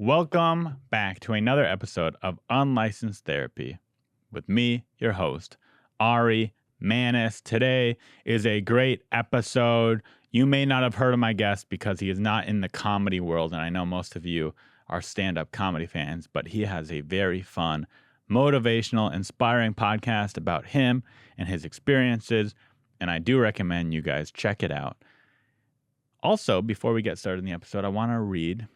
Welcome back to another episode of Unlicensed Therapy with me, your host, Ari Mannis. Today is a great episode. You may not have heard of my guest because he is not in the comedy world, and I know most of you are stand-up comedy fans, but he has a very fun, motivational, inspiring podcast about him and his experiences, and I do recommend you guys check it out. Also, before we get started in the episode, I want to read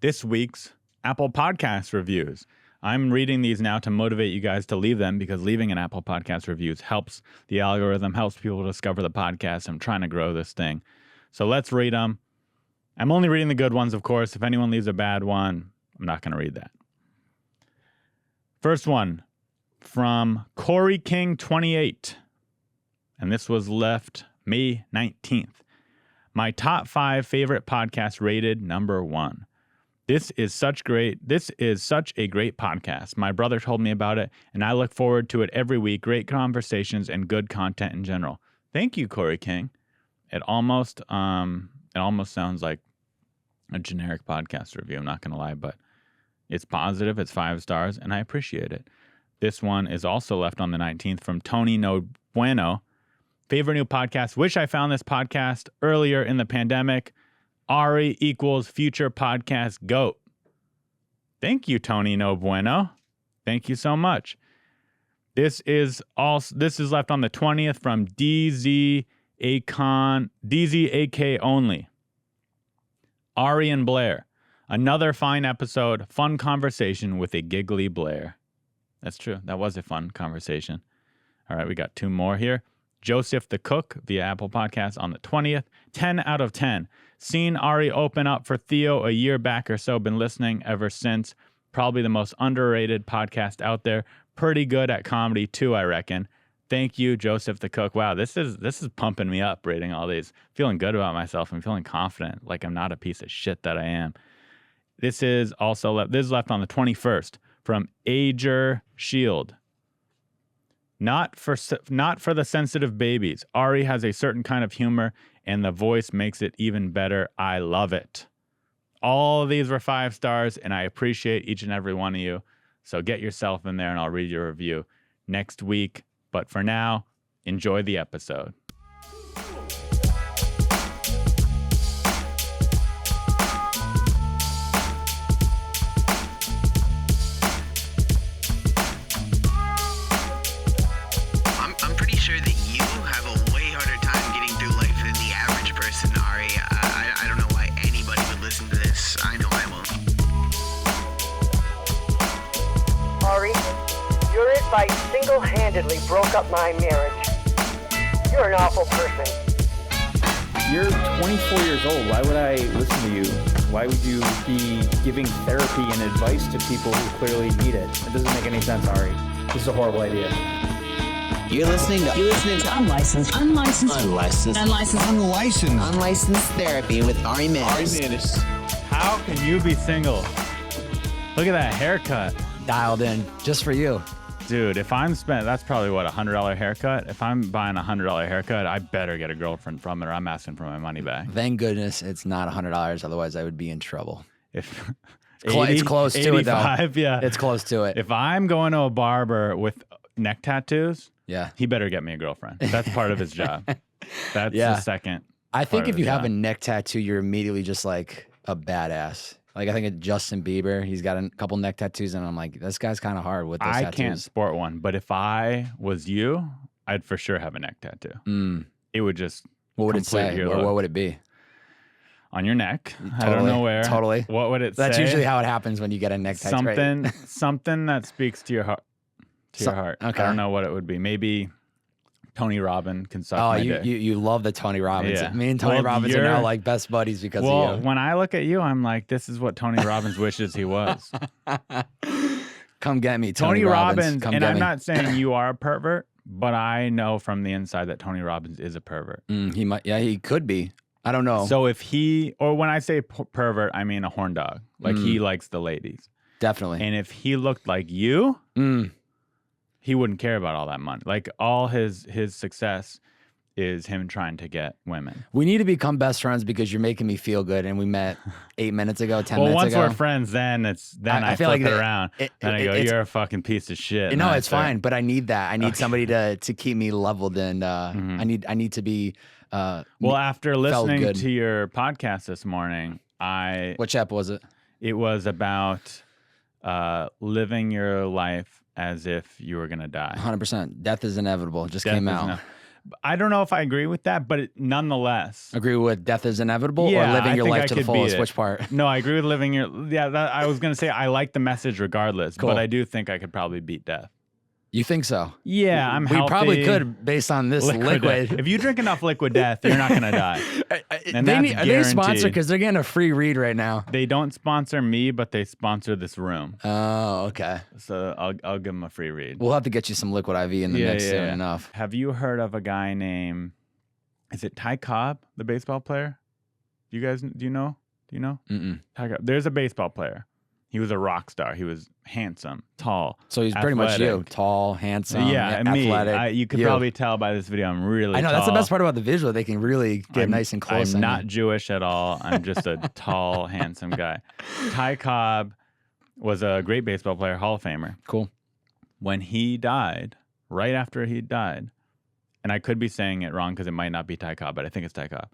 this week's Apple Podcast reviews. I'm reading these now to motivate you guys to leave them because leaving an Apple Podcast reviews helps the algorithm, helps people discover the podcast. I'm trying to grow this thing. So let's read them. I'm only reading the good ones, of course. If anyone leaves a bad one, I'm not going to read that. First one from Corey King 28. And this was left May 19th. My top 5 favorite podcasts rated number 1. This is such a great podcast. My brother told me about it, and I look forward to it every week. Great conversations and good content in general. Thank you, Corey King. It almost sounds like a generic podcast review. I'm not going to lie, but it's positive. It's 5 stars, and I appreciate it. This one is also left on the 19th from Tony No Bueno. Favorite new podcast. Wish I found this podcast earlier in the pandemic. Ari equals future podcast GOAT. Thank you, Tony No Bueno. Thank you so much. This is left on the 20th from DZAK only. Ari and Blair. Another fine episode, fun conversation with a giggly Blair. That's true. That was a fun conversation. All right, we got 2 more here. Joseph the Cook via Apple Podcasts on the 20th. 10 out of 10. Seen Ari open up for Theo a year back or so. Been listening ever since. Probably the most underrated podcast out there. Pretty good at comedy too, I reckon. Thank you, Joseph the Cook. Wow, this is pumping me up reading all these. Feeling good about myself. I'm feeling confident, like I'm not a piece of shit that I am. This is left on the 21st from Ager Shield. Not for the sensitive babies. Ari has a certain kind of humor, and the voice makes it even better. I love it. All of these were 5 stars, and I appreciate each and every one of you. So get yourself in there, and I'll read your review next week. But for now, enjoy the episode. I single-handedly broke up my marriage. You're an awful person. You're 24 years old. Why would I listen to you? Why would you be giving therapy and advice to people who clearly need it? It doesn't make any sense, Ari. This is a horrible idea. You're listening to Unlicensed Therapy with Ari Mannis. How can you be single? Look at that haircut. Dialed in just for you. Dude, if I'm that's probably what, $100 haircut? If I'm buying a $100 haircut, I better get a girlfriend from it or I'm asking for my money back. Thank goodness it's not $100, otherwise I would be in trouble. If it's close to it, though. Yeah. It's close to it. If I'm going to a barber with neck tattoos, yeah, he better get me a girlfriend. That's part of his job. That's the second. I think if you have a neck tattoo, you're immediately just like a badass. Like, I think of Justin Bieber. He's got a couple neck tattoos, and I'm like, this guy's kind of hard with those tattoos. I can't sport one, but if I was you, I'd for sure have a neck tattoo. It would just What would it say? Or what would it be? On your neck. Totally, I don't know where. Totally. What would it say? That's usually how it happens when you get a neck tattoo. Something that speaks to your heart. Your heart. Okay. I don't know what it would be. Maybe Tony Robbins can suck my dick. You love the Tony Robbins. Yeah. Me and Tony Robbins are now like best buddies because of you. When I look at you, I'm like, this is what Tony Robbins wishes he was. Come get me, Tony Robbins. And I'm not saying you are a pervert, but I know from the inside that Tony Robbins is a pervert. He might. Yeah, he could be. I don't know. So if or when I say pervert, I mean a horn dog. Like he likes the ladies. Definitely. And if he looked like you, he wouldn't care about all that money. Like all his success is him trying to get women. We need to become best friends because you're making me feel good. And we met 8 minutes ago, 10 minutes once ago. we're friends, then I feel flip like it around. Then I go, you're a fucking piece of shit. No, And it's fine, but I need that. I need somebody to keep me leveled, and Mm-hmm. I need to be. Well, after listening good. to your podcast this morning, What chap was it? it was about living your life as if you were gonna die. 100%. Death is inevitable. It just Death came is out. no- I don't know if I agree with that, but nonetheless, Agree with death is inevitable, Yeah, or living I your think life I to the could beat fullest? it. Which part? no, I agree with living your. Yeah, I was gonna say I like the message regardless, Cool. but I do think I could probably beat death. You think so? Yeah, I'm We healthy. probably could, based on this liquid. Death. If you drink enough liquid death, you're not gonna die. And that's Are they sponsored? guaranteed. Because they're getting a free read right now. They don't sponsor me, but they sponsor this room. Oh, okay. So I'll give them a free read. We'll have to get you some liquid IV in the mix soon enough. Have you heard of a guy named, is it Ty Cobb, the baseball player? Do you know? Mm-mm. Ty Cobb. There's a baseball player. He was a rock star. He was handsome, tall. So he's pretty much you. athletic. Tall, handsome, Yeah, me. athletic. You could probably tell by this video I'm really I know, tall. that's the best part about the visual. They can really get nice and close. I'm on not you. Jewish at all. I'm just a tall, handsome guy. Ty Cobb was a great baseball player, Hall of Famer. Cool. When he died, right after he died, and I could be saying it wrong because it might not be Ty Cobb, but I think it's Ty Cobb.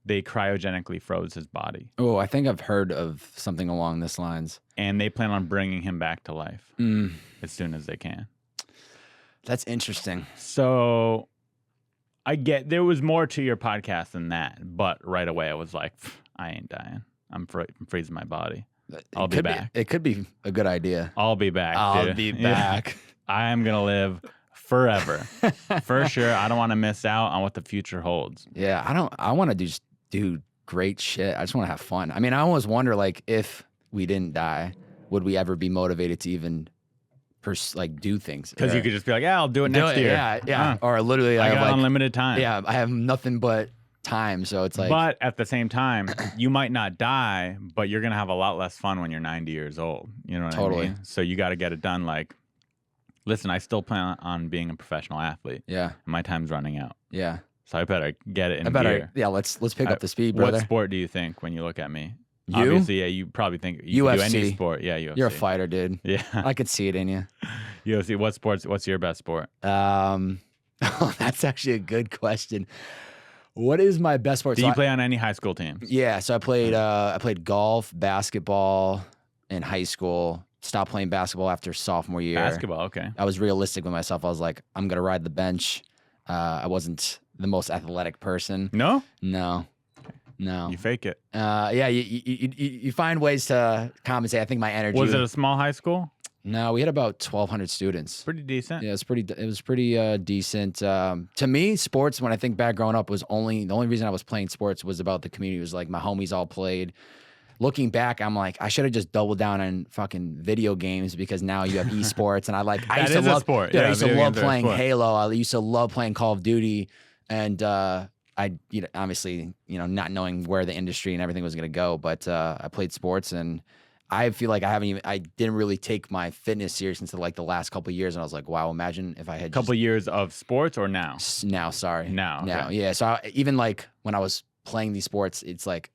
They cryogenically froze his body, Oh, I think I've heard of something along this lines. and they plan on bringing him back to life Mm, as soon as they can. that's interesting. So I get there was more to your podcast than that, but right away I was like, I ain't dying. I'm freezing my body. I'll be back. It could be a good idea. I'll be back. I'll dude. be Yeah. back. I am gonna live forever, for sure. I don't want to miss out on what the future holds. Yeah, I want to just do great shit. I just want to have fun. I mean, I always wonder, like, if we didn't die, would we ever be motivated to even do things? Because you could just be like, yeah, I'll do it do next it, year. yeah. Or literally, I have got unlimited time. Yeah, I have nothing but time, so it's like. But at the same time, you might not die, but you're gonna have a lot less fun when you're 90 years old. You know what I Totally. mean? So you got to get it done. Like, listen, I still plan on being a professional athlete. Yeah, And my time's running out, yeah. so I better get it in I better. gear. Yeah, let's pick up the speed, brother. What sport do you think when you look at me? You? Obviously, yeah. You probably think you can do any UFC. sport. Yeah, UFC. You're a fighter, dude. Yeah, I could see it in you. UFC. What sports? What's your best sport? That's actually a good question. What is my best sport? Do So you I- play on any high school teams? Yeah, so I played golf, basketball in high school. Stopped playing basketball after sophomore year. Basketball. Okay. I was realistic with myself. I was like, I'm gonna ride the bench. I wasn't the most athletic person. No, No. you fake it. Yeah, you find ways to compensate. I think my energy. Was it a small high school? No, we had about 1,200 students. Pretty decent. Yeah, it was pretty decent. To me, sports, when I think back growing up, was the only reason I was playing sports was about the community. It was like my homies all played. Looking back, I'm like, I should have just doubled down on fucking video games because now you have esports, and I That used to is a love sport. Dude, I Yeah, used to video love games are a playing sport. Halo. I used to love playing Call of Duty, and obviously, not knowing where the industry and everything was gonna go, but I played sports, and I feel like I didn't really take my fitness serious until like the last couple of years, and I was like, wow, imagine if I had Couple years of sports or now? now, sorry. Now, okay. Yeah. So even like when I was playing these sports, it's like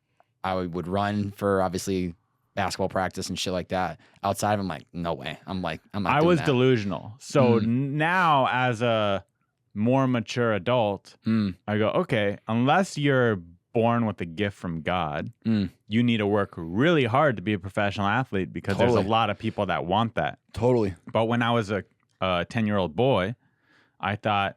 I would run for obviously basketball practice and shit like that. Outside, I'm like, no way. I'm not. I doing was that. delusional. So Mm. now, as a more mature adult, Mm. I go, okay, unless you're born with a gift from God, Mm. you need to work really hard to be a professional athlete because there's Totally. a lot of people that want that. Totally. But when I was a 10-year-old boy, I thought,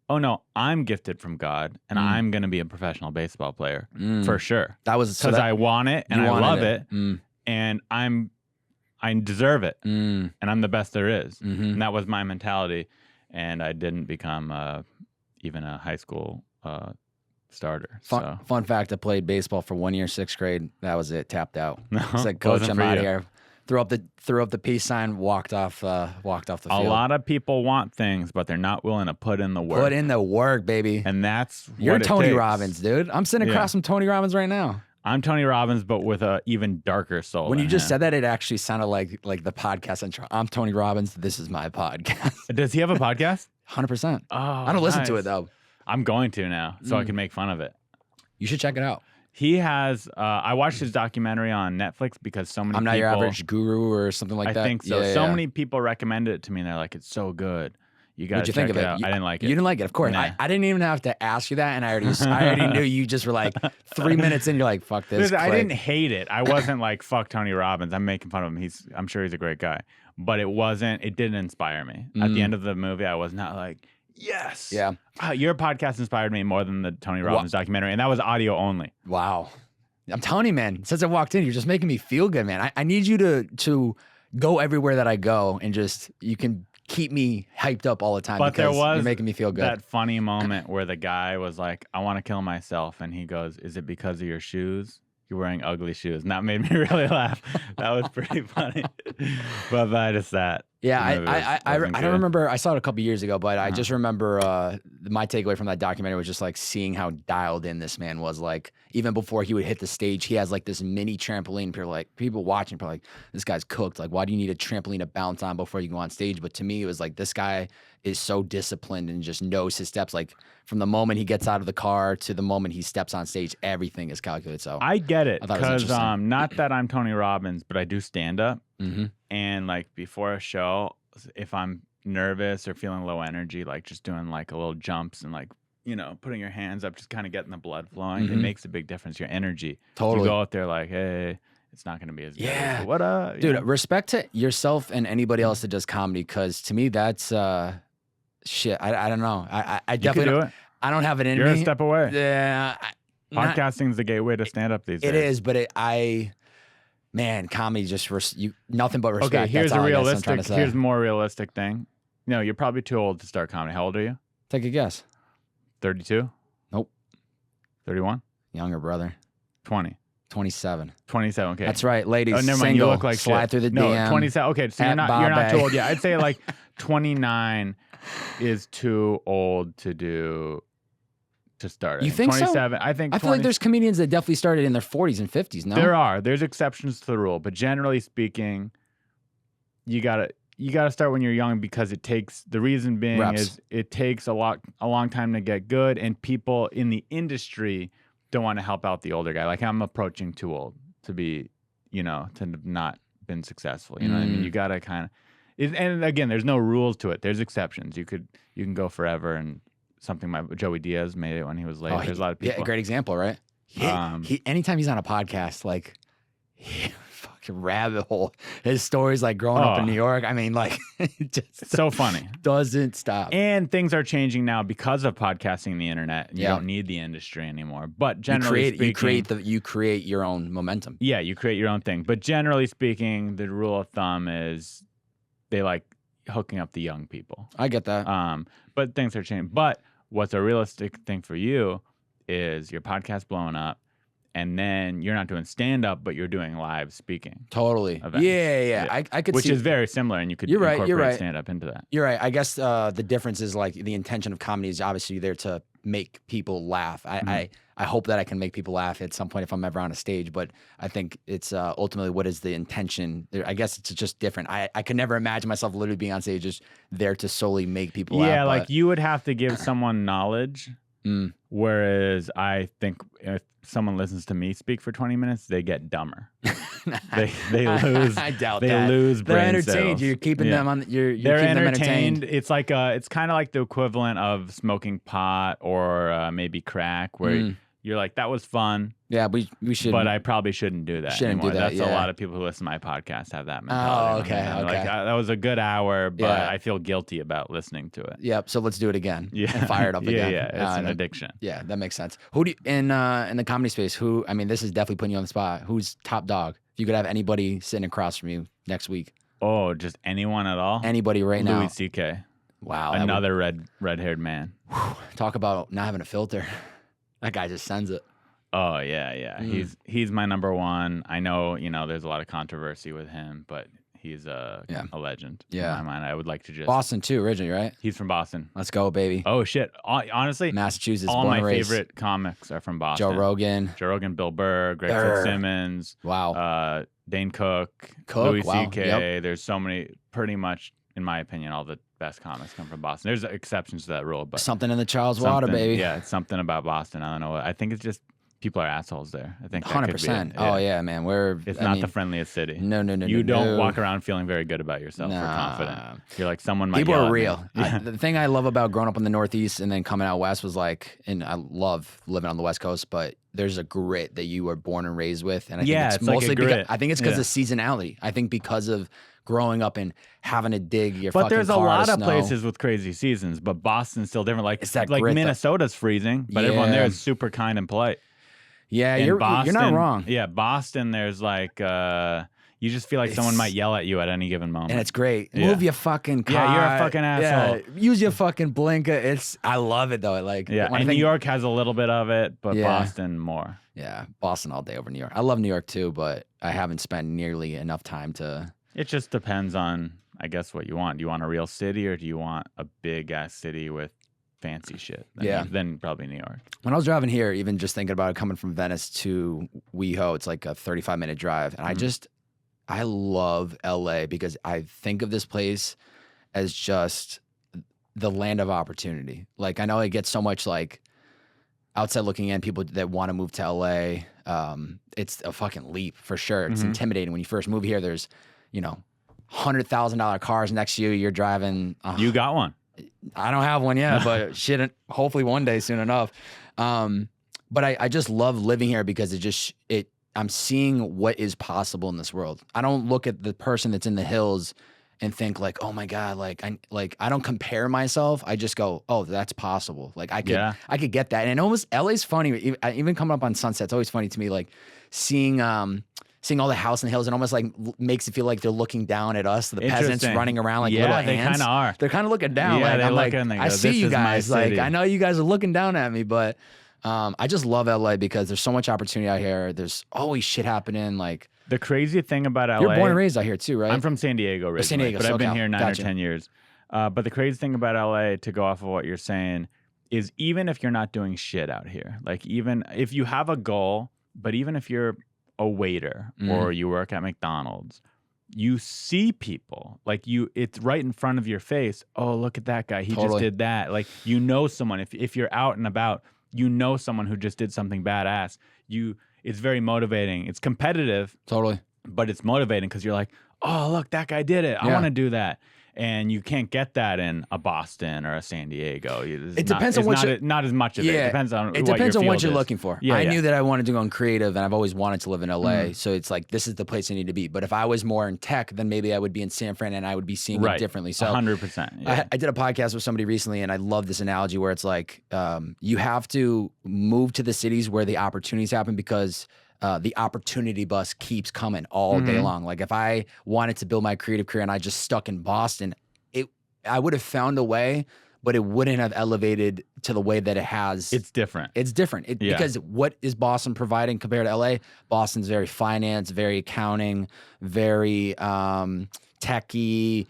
oh no, I'm gifted from God and I'm going to be a professional baseball player for sure. That was Because I want it and you I wanted love it, Mm. and I deserve it Mm. and I'm the best there is. Mhm. And that was my mentality. And I didn't become even a high school starter. So Fun fact: I played baseball for 1 year, 6th grade. That was it. Tapped out. no, It's like, coach, wasn't I'm for out you. of here. Threw up the peace sign. Walked off the field. A lot of people want things, but they're not willing to put in the work. Put in the work, baby. And that's You're what it Tony takes. Robbins, dude. I'm sitting Yeah. across from Tony Robbins right now. I'm Tony Robbins, but with a even darker soul. When you than just him. said that, it actually sounded like the podcast intro. I'm Tony Robbins. This is my podcast. Does he have a podcast? 100%. Oh, I don't listen to nice. it though. I'm going to now, so I can make fun of it. You should check it out. He has. I watched his documentary on Netflix because so many. I'm Not people, Your Average Guru or something like that. I think so. Yeah, So yeah. many people recommended it to me, and they're like, "It's so good. You got What'd to you check think it of it? out." I didn't like it. You didn't like it, of course. Nah. I didn't even have to ask you that, and I already knew you just were like 3 minutes in. You're like, "Fuck this." Listen, I click. didn't hate it. I wasn't like, "Fuck Tony Robbins." I'm making fun of him. I'm sure he's a great guy, but it wasn't. It didn't inspire me. At the end of the movie, I was not like, "Yes." Yeah. Your podcast inspired me more than the Tony Robbins documentary, and that was audio only. Wow. I'm telling you, man, since I walked in, you're just making me feel good, man. I need you to go everywhere that I go and you can keep me hyped up all the time But there because was you're making me feel good. that funny moment where the guy was like, "I want to kill myself," and he goes, "Is it because of your shoes? You're wearing ugly shoes." And that made me really laugh. That was pretty funny. But that is that. Yeah, movie I wasn't don't good. remember. I saw it a couple years ago, but I just remember my takeaway from that documentary was just like seeing how dialed in this man was. Like even before he would hit the stage, he has like this mini trampoline. People watching, people like, this guy's cooked. Like, why do you need a trampoline to bounce on before you go on stage? But to me, it was like this guy is so disciplined and just knows his steps. Like from the moment he gets out of the car to the moment he steps on stage, everything is calculated. So I get it I thought it was because interesting. not that I'm Tony Robbins, but I do stand up, mm-hmm. and like before a show, if I'm nervous or feeling low energy, like just doing like a little jumps and like putting your hands up, just kind of getting the blood flowing, it makes a big difference. Your energy, Totally. You go out there like, hey, it's not gonna be as good. Yeah. So what up, Dude, respect to yourself and anybody else that does comedy, because to me that's shit. I don't know. I You definitely can do don't, it. I don't have it in You're me. a step away. Yeah, Podcasting's the gateway to stand up these days. it is, but man, comedy just nothing but respect. Okay, here's That's a all I guess I'm trying realistic. to say. Here's a more realistic thing. No, you're probably too old to start comedy. How old are you? Take a guess. 32? Nope. 31? Younger brother, 20? 27. 27. Okay. That's right, ladies. Oh, never mind. Single, You look like slide shit. through the no, DM. 27. Okay, so you're at not too Bob old. Yeah, I'd say like 29 is too old to start. You think so? 27. I think. I feel like 20 there's comedians that definitely started in their 40s and 50s. No, There's exceptions to the rule, but generally speaking, you gotta start when you're young because it takes. The reason being Reps. is it takes a long time to get good, and people in the industry don't want to help out the older guy. Like I'm approaching too old to be, to have not been successful. You know what I mean? You gotta kind of. And again, there's no rules to it. There's exceptions. You can go forever, and something Joey Diaz made it when he was late. There's a lot of people. Yeah, great example, right? He anytime he's on a podcast, like fucking rabbit hole. His stories like growing up in New York. I mean, like it just It's so funny. doesn't stop. And things are changing now because of podcasting and the internet. And you don't need the industry anymore. But generally speaking, you create your own momentum. Yeah, you create your own thing. But generally speaking, the rule of thumb is they like hooking up the young people. I get that. But things are changing. But what's a realistic thing for you is your podcast blowing up, and then you're not doing stand-up, but you're doing live speaking. Totally. Events. Yeah. I could Which see. is very similar, and you could You're right, incorporate stand-up into that. You're right. I guess the difference is like the intention of comedy is obviously there to make people laugh. I hope that I can make people laugh at some point if I'm ever on a stage, but I think it's ultimately what is the intention. I guess it's just different. I could never imagine myself literally being on stage just there to solely make people laugh. Yeah, like you would have to give someone knowledge, whereas I think if someone listens to me speak for 20 minutes, they get dumber. they lose. I doubt they that. lose They're brain entertained. cells. You're keeping them on. You're They're keeping them entertained. It's like it's kind of like the equivalent of smoking pot or maybe crack, where you're like, that was fun. Yeah, we should. But I probably shouldn't do that Shouldn't do anymore. that, That's a yeah. lot of people who listen to my podcast have that mentality. Oh, okay, They're okay. Like, that was a good hour, but Yeah. I feel guilty about listening to it. Yep. So let's do it again. Yeah. And fire it up again. Yeah, it's an addiction. Yeah, that makes sense. Who do you, in the comedy space? Who? I mean, this is definitely putting you on the spot. Who's top dog? If you could have anybody sitting across from you next week, Oh, just anyone at all? anybody right now. Louis C.K. Wow. that Another red-haired man. would- talk about not having a filter. That guy just sends it. Oh yeah. He's my number one. I know, there's a lot of controversy with him, but he's a legend. Yeah. In my mind, I would like to just. Boston too, originally, right? He's from Boston. Let's go, baby. Oh shit! Honestly, Massachusetts. all born my and raised. favorite comics are from Boston. Joe Rogan. Bill Burr, Greg Burr. Fitzsimmons, Wow. Dane Cook, Cook, Louis wow, C.K. There's so many. Pretty much, in my opinion, all the best comics come from Boston. There's exceptions to that rule, but Something in the child's water, baby. Yeah, it's something about Boston. I don't know. I think it's just people are assholes there. I think that could be it. 100%. Oh yeah, man. It's not the friendliest city. No. You don't walk around feeling very good about yourself or confident. You're like someone might. People yell are at real. me. Yeah. The thing I love about growing up in the Northeast and then coming out west was like, and I love living on the West Coast, but there's a grit that you were born and raised with, and I think it's like mostly a grit. I think it's because of seasonality. I think because of growing up and having to dig your But fucking there's a car lot to of snow. places with crazy seasons, but Boston's still different. Like It's that like grit, though. Minnesota's freezing, but everyone there is super kind and polite. Yeah, In you're Boston, not wrong. Yeah, Boston, there's like you just feel like someone might yell at you at any given moment. And it's great. Yeah. Move your fucking car. Yeah, you're a fucking asshole. Yeah, use your fucking blinker. I love it though. Like, yeah, when I and think- New York has a little bit of it, but Yeah. Boston more. Yeah, Boston all day over New York. I love New York too, but I haven't spent nearly enough time to. It just depends on, I guess, what you want. Do you want a real city or do you want a big ass city with fancy shit? Then probably New York. When I was driving here, even just thinking about it, coming from Venice to WeHo, it's like a 35-minute drive, and I love LA because I think of this place as just the land of opportunity. Like, I know it gets so much like outside looking in, people that want to move to LA. It's a fucking leap for sure. It's intimidating when you first move here. There's, $100,000 cars next to you. You're driving. You got one. I don't have one yet, but shit, hopefully one day soon enough. But I just love living here because I'm seeing what is possible in this world. I don't look at the person that's in the hills and think like, oh my God, I don't compare myself. I just go, oh, that's possible. Like I could get that. And almost LA's funny. Even coming up on Sunset, it's always funny to me, like seeing all the house in the hills, and almost like makes it feel like they're looking down at us, the peasants running around like little ants. They kind of are. They're kind of looking down. Yeah, like, I'm like, I see you guys. Like, I know you guys are looking down at me, but I just love LA because there's so much opportunity out here. There's always shit happening. Like, the crazy thing about LA, you're born and raised out here too, right? I'm from San Diego originally, San Diego, but I've been SoCal. here 9 Gotcha. or 10 years. But the crazy thing about LA, to go off of what you're saying, is even if you're not doing shit out here, like even if you have a goal, but even if you're a waiter or you work at McDonald's, you see people like it's right in front of your face. Oh, look at that guy. He just did that. Like, someone, if you're out and about, someone who just did something badass. It's very motivating. It's competitive. Totally. But it's motivating because you're like, oh, look, that guy did it. I want to do that. And you can't get that in a Boston or a San Diego. It depends on what not as much of it. It depends on what you're looking for. Yeah, I knew that I wanted to go on creative, and I've always wanted to live in LA. Mm. So it's like, this is the place I need to be. But if I was more in tech, then maybe I would be in San Fran and I would be seeing it differently. So 100%. Yeah. I did a podcast with somebody recently, and I love this analogy where it's like, you have to move to the cities where the opportunities happen because the opportunity bus keeps coming all day long. Like, if I wanted to build my creative career and I just stuck in Boston, I would have found a way, but it wouldn't have elevated to the way that it has. It's different. It's different because what is Boston providing compared to LA? Boston's very finance, very accounting, very techie.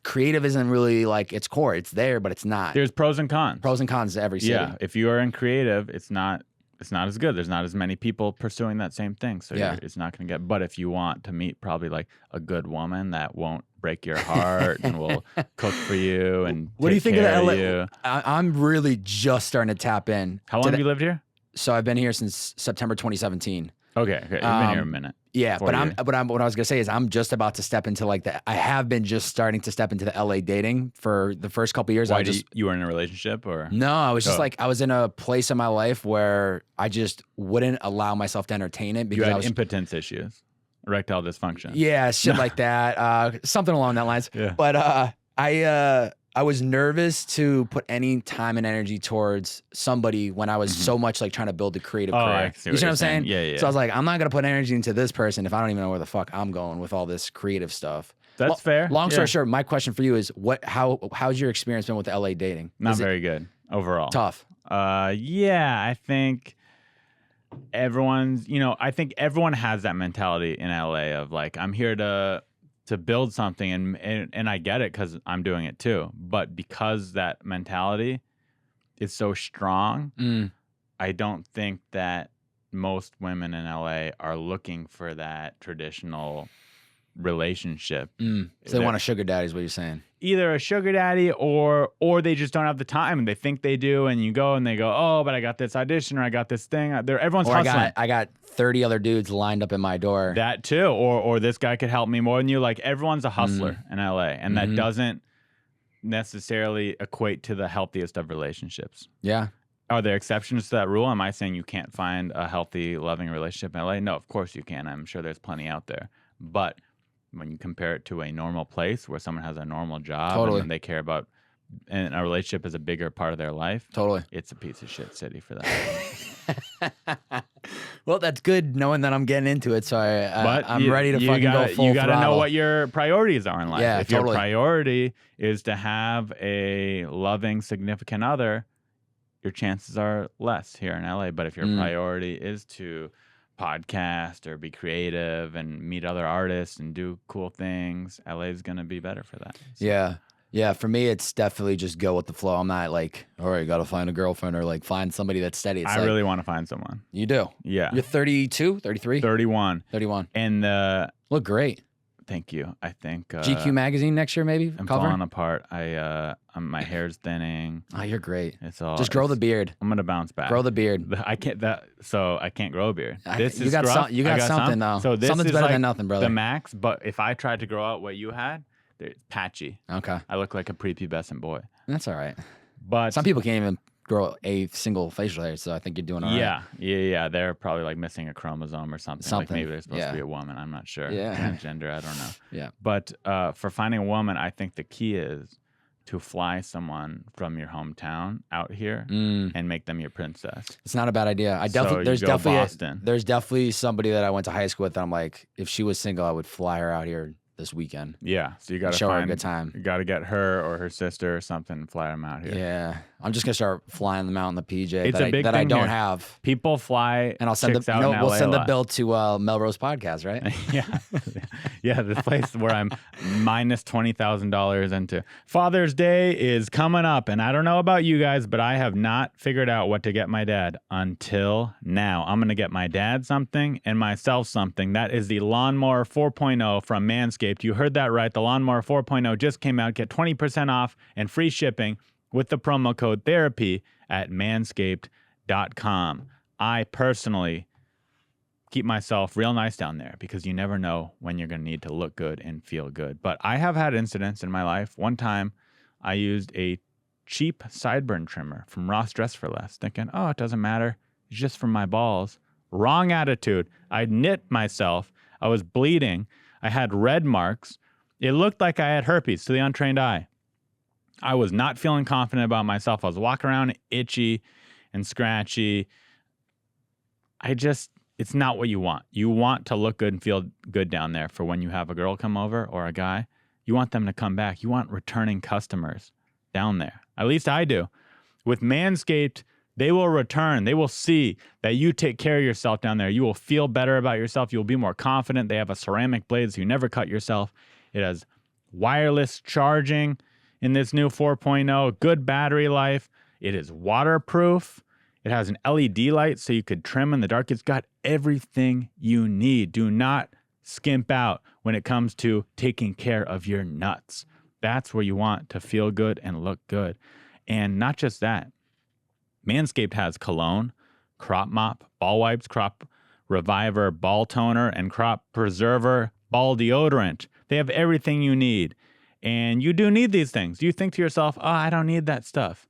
Creative isn't really like its core. It's there, but it's not. There's pros and cons. Pros and cons to every city. Yeah, if you are in creative, it's not as good. There's not as many people pursuing that same thing. So it's not going to get. But if you want to meet probably like a good woman that won't break your heart and will cook for you and what do you think of care LA? you. I'm really just starting to tap in. How long have you lived here? So I've been here since September 2017. Okay. You've been here a minute. Yeah, 4 years. what I was gonna say is I'm just about to step into I have been just starting to step into the LA dating for the first couple of years. Why you were in a relationship or? No, I was just like, I was in a place in my life where I just wouldn't allow myself to entertain it because You had I was impotence issues, erectile dysfunction. Yeah, shit like that. Something along that lines. Yeah. But I was nervous to put any time and energy towards somebody when I was so much like trying to build a creative career. I see You see what you're I'm saying? Yeah. So I was like, I'm not gonna put energy into this person if I don't even know where the fuck I'm going with all this creative stuff. That's fair. Long story short, my question for you is how's your experience been with LA dating? Not Is it very good overall. tough. Yeah, I think everyone has that mentality in LA of like, I'm here to build something and I get it because I'm doing it too. But because that mentality is so strong, I don't think that most women in LA are looking for that traditional relationship. So they want a sugar daddy is what you're saying. Either a sugar daddy or they just don't have the time and they think they do, and you go and they go, oh, but I got this audition or I got this thing. Everyone's Or hustling. I got 30 other dudes lined up in my door. That too, or this guy could help me more than you. Like everyone's a hustler in LA, and that doesn't necessarily equate to the healthiest of relationships. Yeah. Are there exceptions to that rule? Am I saying you can't find a healthy, loving relationship in LA? No, of course you can. I'm sure there's plenty out there. But when you compare it to a normal place where someone has a normal job Totally. and they care about, and a relationship is a bigger part of their life, Totally. it's a piece of shit city for that. Well, that's good knowing that I'm getting into it. So I'm ready to fucking gotta, go full You got to know throttle. what your priorities are in life. Yeah, if totally. your priority is to have a loving significant other, your chances are less here in LA. But if your priority is to podcast or be creative and meet other artists and do cool things, LA is going to be better for that. So, Yeah. Yeah. For me, it's definitely just go with the flow. I'm not like, all right, got to find a girlfriend or like find somebody that's steady. It's I like, really want to find someone. You do. Yeah. You're 32, 33? 31. 31. And Look great. thank you. I think GQ magazine next year, maybe? I'm cover? falling apart. My hair's thinning. Oh, you're great. It's all Just grow the beard. I'm gonna bounce back. Grow the beard. I can't I can't grow a beard. This You is got scruff. you got I something though. So this Something's is better like than nothing, brother. the max. But if I tried to grow out what you had, it's patchy. Okay. I look like a prepubescent boy. That's all right. But Some people can't even grow a single facial hair, so I think you're doing all right. Yeah. They're probably like missing a chromosome or something. Like maybe they're supposed to be a woman. I'm not sure. Yeah. Transgender. I don't know. Yeah. But for finding a woman, I think the key is to fly someone from your hometown out here and make them your princess. It's not a bad idea. So There's you go definitely Boston. there's definitely somebody that I went to high school with that I'm like, if she was single, I would fly her out here this weekend. Yeah, so you got to Show her a find good time. You got to get her or her sister or something and fly them out here. Yeah. I'm just gonna start flying them out in the PJ It's that, a big I thing don't here. have. People fly And I'll send chicks the out in we'll LA send a the lot. bill to Melrose Podcast, right? yeah, this place where I'm minus $20,000 into. Father's Day is coming up, and I don't know about you guys, but I have not figured out what to get my dad until now. I'm gonna get my dad something and myself something. That is the Lawnmower 4.0 from Manscaped. You heard that right. The Lawnmower 4.0 just came out. Get 20% off and free shipping with the promo code therapy at manscaped.com. I personally keep myself real nice down there because you never know when you're going to need to look good and feel good. But I have had incidents in my life. One time I used a cheap sideburn trimmer from Ross Dress for Less, thinking, oh, it doesn't matter. It's just for my balls. Wrong attitude. I knit myself. I was bleeding. I had red marks. It looked like I had herpes to the untrained eye. I was not feeling confident about myself. I was walking around itchy and scratchy. It's not what you want. You want to look good and feel good down there for when you have a girl come over or a guy. You want them to come back. You want returning customers down there. At least I do. With Manscaped, they will return. They will see that you take care of yourself down there. You will feel better about yourself. You'll be more confident. They have a ceramic blade so you never cut yourself. It has wireless charging in this new 4.0, good battery life. It is waterproof. It has an LED light so you could trim in the dark. It's got everything you need. Do not skimp out when it comes to taking care of your nuts. That's where you want to feel good and look good. And not just that. Manscaped has cologne, crop mop, ball wipes, crop reviver, ball toner, and crop preserver ball deodorant. They have everything you need. And you do need these things. You think to yourself, oh, I don't need that stuff.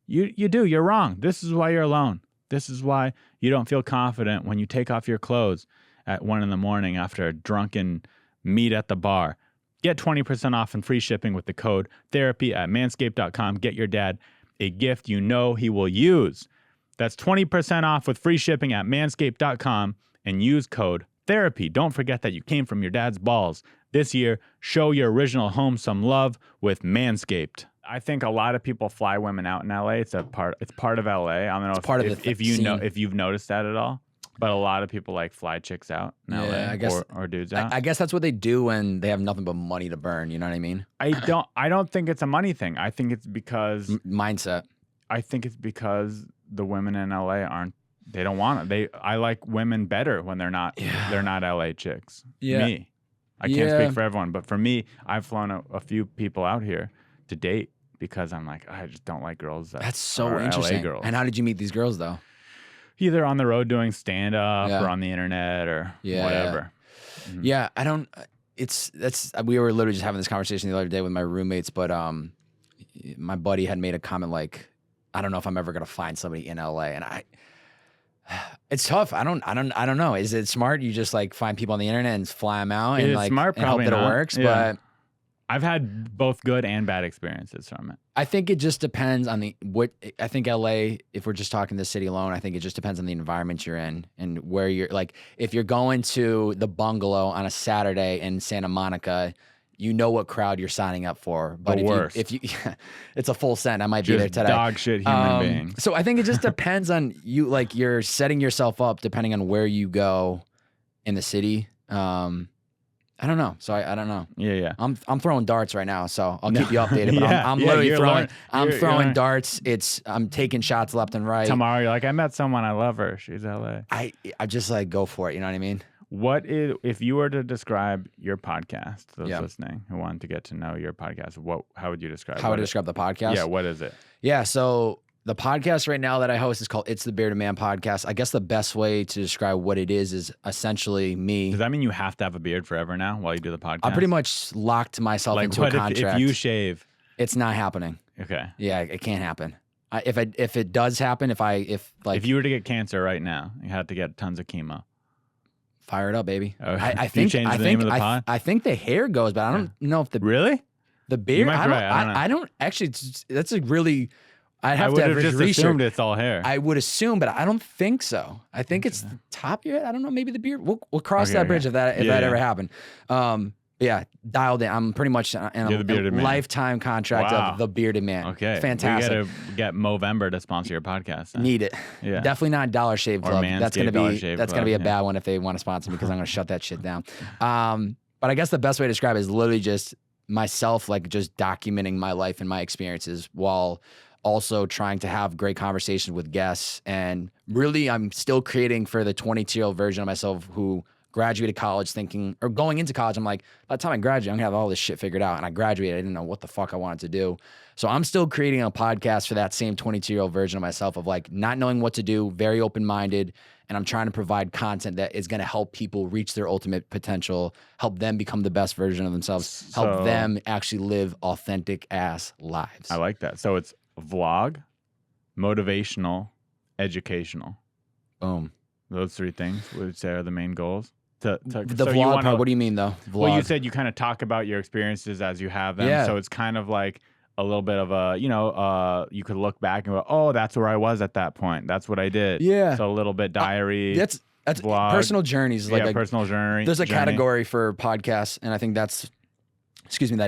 You do. You're wrong. This is why you're alone. This is why you don't feel confident when you take off your clothes at 1 a.m. after a drunken meet at the bar. Get 20% off and free shipping with the code therapy at manscaped.com. Get your dad a gift you know he will use. That's 20% off with free shipping at manscaped.com and use code therapy. Don't forget that you came from your dad's balls. This year, show your original home some love with Manscaped. I think a lot of people fly women out in LA. It's part of LA. I don't know if you've noticed that at all. But a lot of people like fly chicks out in LA, I guess, or dudes out. I guess that's what they do when they have nothing but money to burn. You know what I mean? I don't think it's a money thing. I think it's because mindset. I think it's because the women in LA don't want it. I like women better when they're not LA chicks. Yeah. Me. I can't Yeah. speak for everyone, but for me, I've flown a few people out here to date because I'm like, I just don't like girls that That's so are interesting. LA girls. And how did you meet these girls though? Either on the road doing stand up Yeah. or on the internet or Yeah. whatever. Yeah, I don't. We were literally just having this conversation the other day with my roommates, but my buddy had made a comment like, I don't know if I'm ever gonna find somebody in LA, and it's tough. I don't know. Is it smart? You just like find people on the internet and fly them out and It's like smart, and hope probably that not. it works, Yeah. but. I've had both good and bad experiences from it. I think it just depends on I think LA, if we're just talking the city alone, I think it just depends on the environment you're in and where you're like, if you're going to the bungalow on a Saturday in Santa Monica, you know what crowd you're signing up for. But if you it's a full send, I might be there Just today. dog shit human being. So I think it just depends on you, like you're setting yourself up depending on where you go in the city. I don't know. So I don't know. Yeah. I'm throwing darts right now, so I'll keep you updated. But Yeah, I'm yeah, literally you're throwing. you're throwing learning. darts. I'm taking shots left and right. Tomorrow, you're like, I met someone, I love her. She's LA. I just like go for it. You know what I mean? What is, if you were to describe your podcast, those Yeah. listening who want to get to know your podcast, how would you describe How would I it? describe the podcast? Yeah, what is it? Yeah. So the podcast right now that I host is called It's the Bearded Man Podcast. I guess the best way to describe what it is essentially me. Does that mean you have to have a beard forever now while you do the podcast? I pretty much locked myself like into what a contract. if you shave? It's not happening. Okay. Yeah, it can't happen. If it does happen, if you were to get cancer right now, you had to get tons of chemo. fire it up, baby. Oh, I do you think change I the think name of the pod? I think the hair goes, but I don't know if the Really? beard. might I be don't, right, I don't know. I don't actually. That's a really. I'd have I to would have have just research. assumed it's all hair. I would assume, but I don't think so. I think it's the top of your head. I don't know. Maybe the beard. We'll cross Okay, that bridge okay. if that Yeah. ever happened. Yeah, dialed in. I'm pretty much in You're the bearded a man. lifetime contract Wow. of the bearded man. Okay. Fantastic. We got to get Movember to sponsor your podcast. then. Need it. Yeah. Definitely not Dollar Shave Or Club. That's gonna Manscaped Dollar be Shave that's gonna Club, be a yeah. bad one if they want to sponsor me because I'm gonna shut that shit down. But I guess the best way to describe it is literally just myself, like just documenting my life and my experiences while also trying to have great conversations with guests. And really, I'm still creating for the 22-year-old version of myself who graduated college thinking, or going into college, I'm like, by the time I graduate, I'm gonna have all this shit figured out. And I graduated, I didn't know what the fuck I wanted to do. So I'm still creating a podcast for that same 22-year-old version of myself of like not knowing what to do, very open-minded. And I'm trying to provide content that is gonna help people reach their ultimate potential, help them become the best version of themselves, help So- them actually live authentic ass lives. I like that. So it's vlog, motivational, educational. Boom. Those three things would you say are the main goals. The so you vlog wanna- part, what do you mean though? Vlog. Well, you said you kind of talk about your experiences as you have them. Yeah. So it's kind of like a little bit of a, you could look back and go, oh, that's where I was at that point. That's what I did. Yeah. So a little bit diary. That's vlog. personal journeys. Like, yeah, personal journey. there's a journey. category for podcasts, and I think that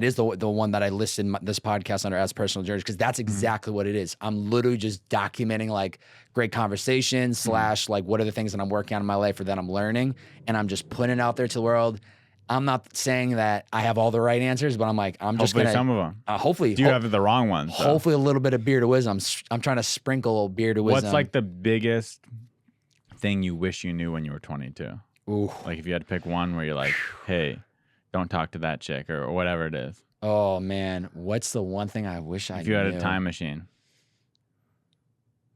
is the one that I listed this podcast under as personal journeys because that's exactly what it is. I'm literally just documenting like great conversations / like what are the things that I'm working on in my life or that I'm learning, and I'm just putting it out there to the world. I'm not saying that I have all the right answers, but I'm like, I'm just Hopefully gonna some of them. hopefully Do you have the wrong ones? though? hopefully a little bit of beard of wisdom. I'm trying to sprinkle beard of wisdom. What's like the biggest thing you wish you knew when you were 22? Ooh. Like if you had to pick one where you're like, hey, don't talk to that chick or whatever it is. Oh man, what's the one thing I wish I If you had knew? a time machine.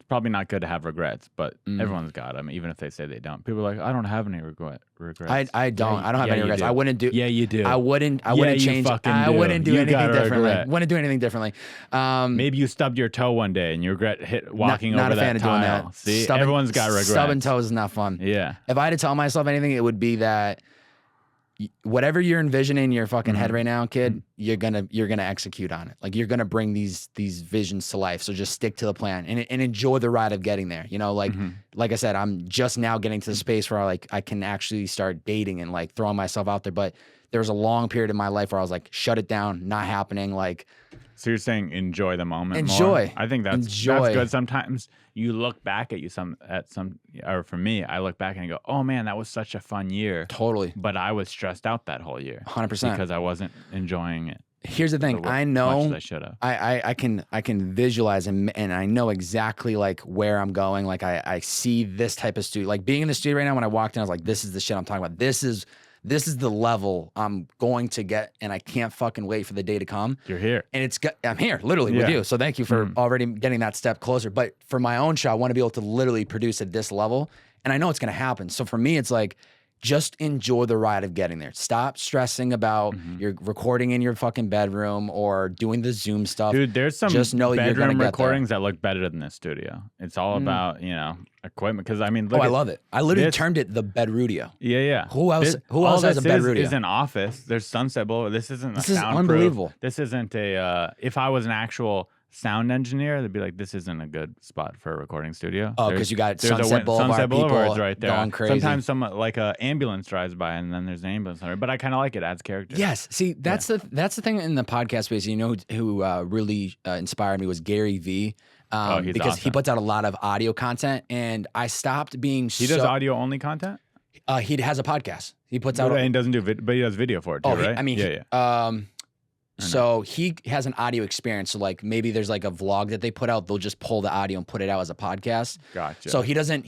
It's probably not good to have regrets, but Mm. everyone's got them, even if they say they don't. People are like, I don't have any regrets. I don't. I don't have any you regrets. do. I wouldn't do. Yeah, you do. I wouldn't you change. fucking I do. wouldn't do You anything gotta differently. regret. Wouldn't do anything differently. Maybe you stubbed your toe one day and you regret walking not over a fan that of doing tile. that. See, Stubbing- everyone's got regrets. Stubbing toes is not fun. Yeah. If I had to tell myself anything, it would be that whatever you're envisioning in your fucking head right now, kid, you're gonna execute on it. Like you're gonna bring these visions to life. So just stick to the plan and enjoy the ride of getting there. You know, like I said, I'm just now getting to the space where I can actually start dating and like throwing myself out there. But there was a long period in my life where I was like, shut it down, not happening. Like, So you're saying enjoy the moment more? Enjoy. I think that's Enjoy. good. Sometimes you look back or for me, I look back and I go, oh man, that was such a fun year. totally, But I was stressed out that whole year 100%. because I wasn't enjoying it. Here's the thing. I much know as I should have. I can visualize and I know exactly like where I'm going. Like I see this type of studio. Like being in the studio right now, when I walked in, I was like, this is the shit I'm talking about. This is this is the level I'm going to get, and I can't fucking wait for the day to come. You're here. And I'm here literally with you. So thank you for already getting that step closer. But for my own show, I want to be able to literally produce at this level. And I know it's going to happen. So for me, it's like, just enjoy the ride of getting there. Stop stressing about you're recording in your fucking bedroom or doing the Zoom stuff. Dude, there's some just know you're bedroom gonna recordings that look better than this studio. It's all about, equipment. Because, I mean, look I love it. I literally termed it the Bedrudio. Yeah. Who else has a Bedrudio? This is an office. There's Sunset Boulevard. This isn't This a is soundproof. unbelievable. This isn't a, if I was an actual sound engineer, they'd be like, this isn't a good spot for a recording studio. Oh, because you got there's Sunset Boulevard Sunset Boulevard's people right there. going crazy. Sometimes like a ambulance drives by and then there's an ambulance on it. But I kind of like it. Adds character. Yes. See, that's the thing in the podcast space. You know who really inspired me was Gary Vee. He's because awesome. he puts out a lot of audio content, and I stopped being. He does audio only content. He has a podcast. He puts out. And he doesn't do but he does video for it too, right? I mean, yeah. So he has an audio experience. So like maybe there's like a vlog that they put out. They'll just pull the audio and put it out as a podcast. Gotcha. So he doesn't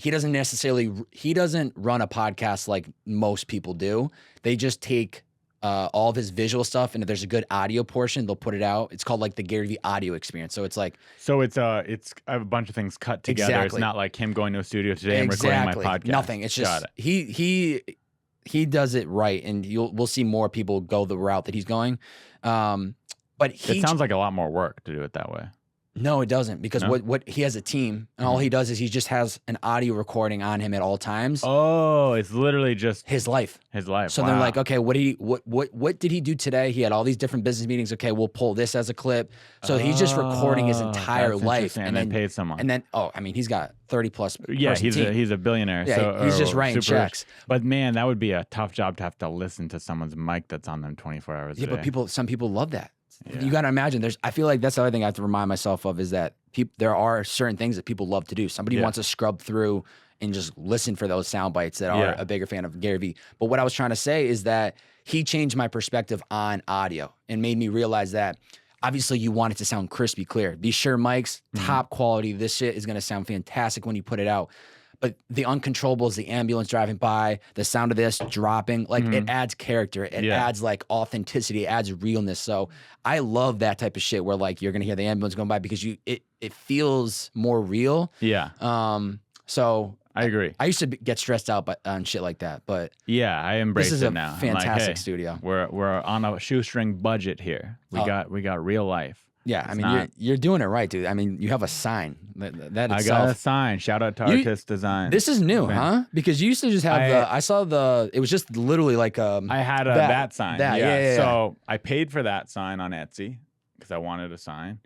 run a podcast like most people do. They just take all of his visual stuff, and if there's a good audio portion, they'll put it out. It's called like the Gary Vee audio experience. So it's like it's a bunch of things cut together. Exactly. It's not like him going to a studio today and recording my podcast. Nothing. It's just he does it right, and we'll see more people go the route that he's going. But it sounds like a lot more work to do it that way. No, it doesn't, because what he has a team, and all he does is he just has an audio recording on him at all times. Oh, it's literally just his life. So they're like, okay, what did he do today? He had all these different business meetings. Okay, we'll pull this as a clip. So he's just recording his entire life, and then paid someone. And then he's got 30 plus. Yeah, he's a billionaire. Yeah, so, he's just writing checks. Rich. But man, that would be a tough job to have to listen to someone's mic that's on them 24 hours a day. Yeah, but some people love that. Yeah. You got to imagine. I feel like that's the other thing I have to remind myself of, is that there are certain things that people love to do. Somebody wants to scrub through and just listen for those sound bites that are a bigger fan of Gary Vee. But what I was trying to say is that he changed my perspective on audio and made me realize that obviously you want it to sound crispy clear. These Shure mics, top quality. This shit is going to sound fantastic when you put it out. But the uncontrollables, the ambulance driving by, the sound of this dropping, like it adds character. It adds like authenticity. It adds realness. So I love that type of shit where like you're gonna hear the ambulance going by because it feels more real. Yeah. So I agree. I used to get stressed out on shit like that, but yeah, I embrace it now. This is a fantastic like, hey, studio. We're on a shoestring budget here. We got real life. Yeah, I mean, you're doing it right, dude. I mean, you have a sign. That I got a sign. Shout out to Artist Design. This is new, huh? Because you used to just have it was just literally like I had that sign. Yeah. So I paid for that sign on Etsy because I wanted a sign.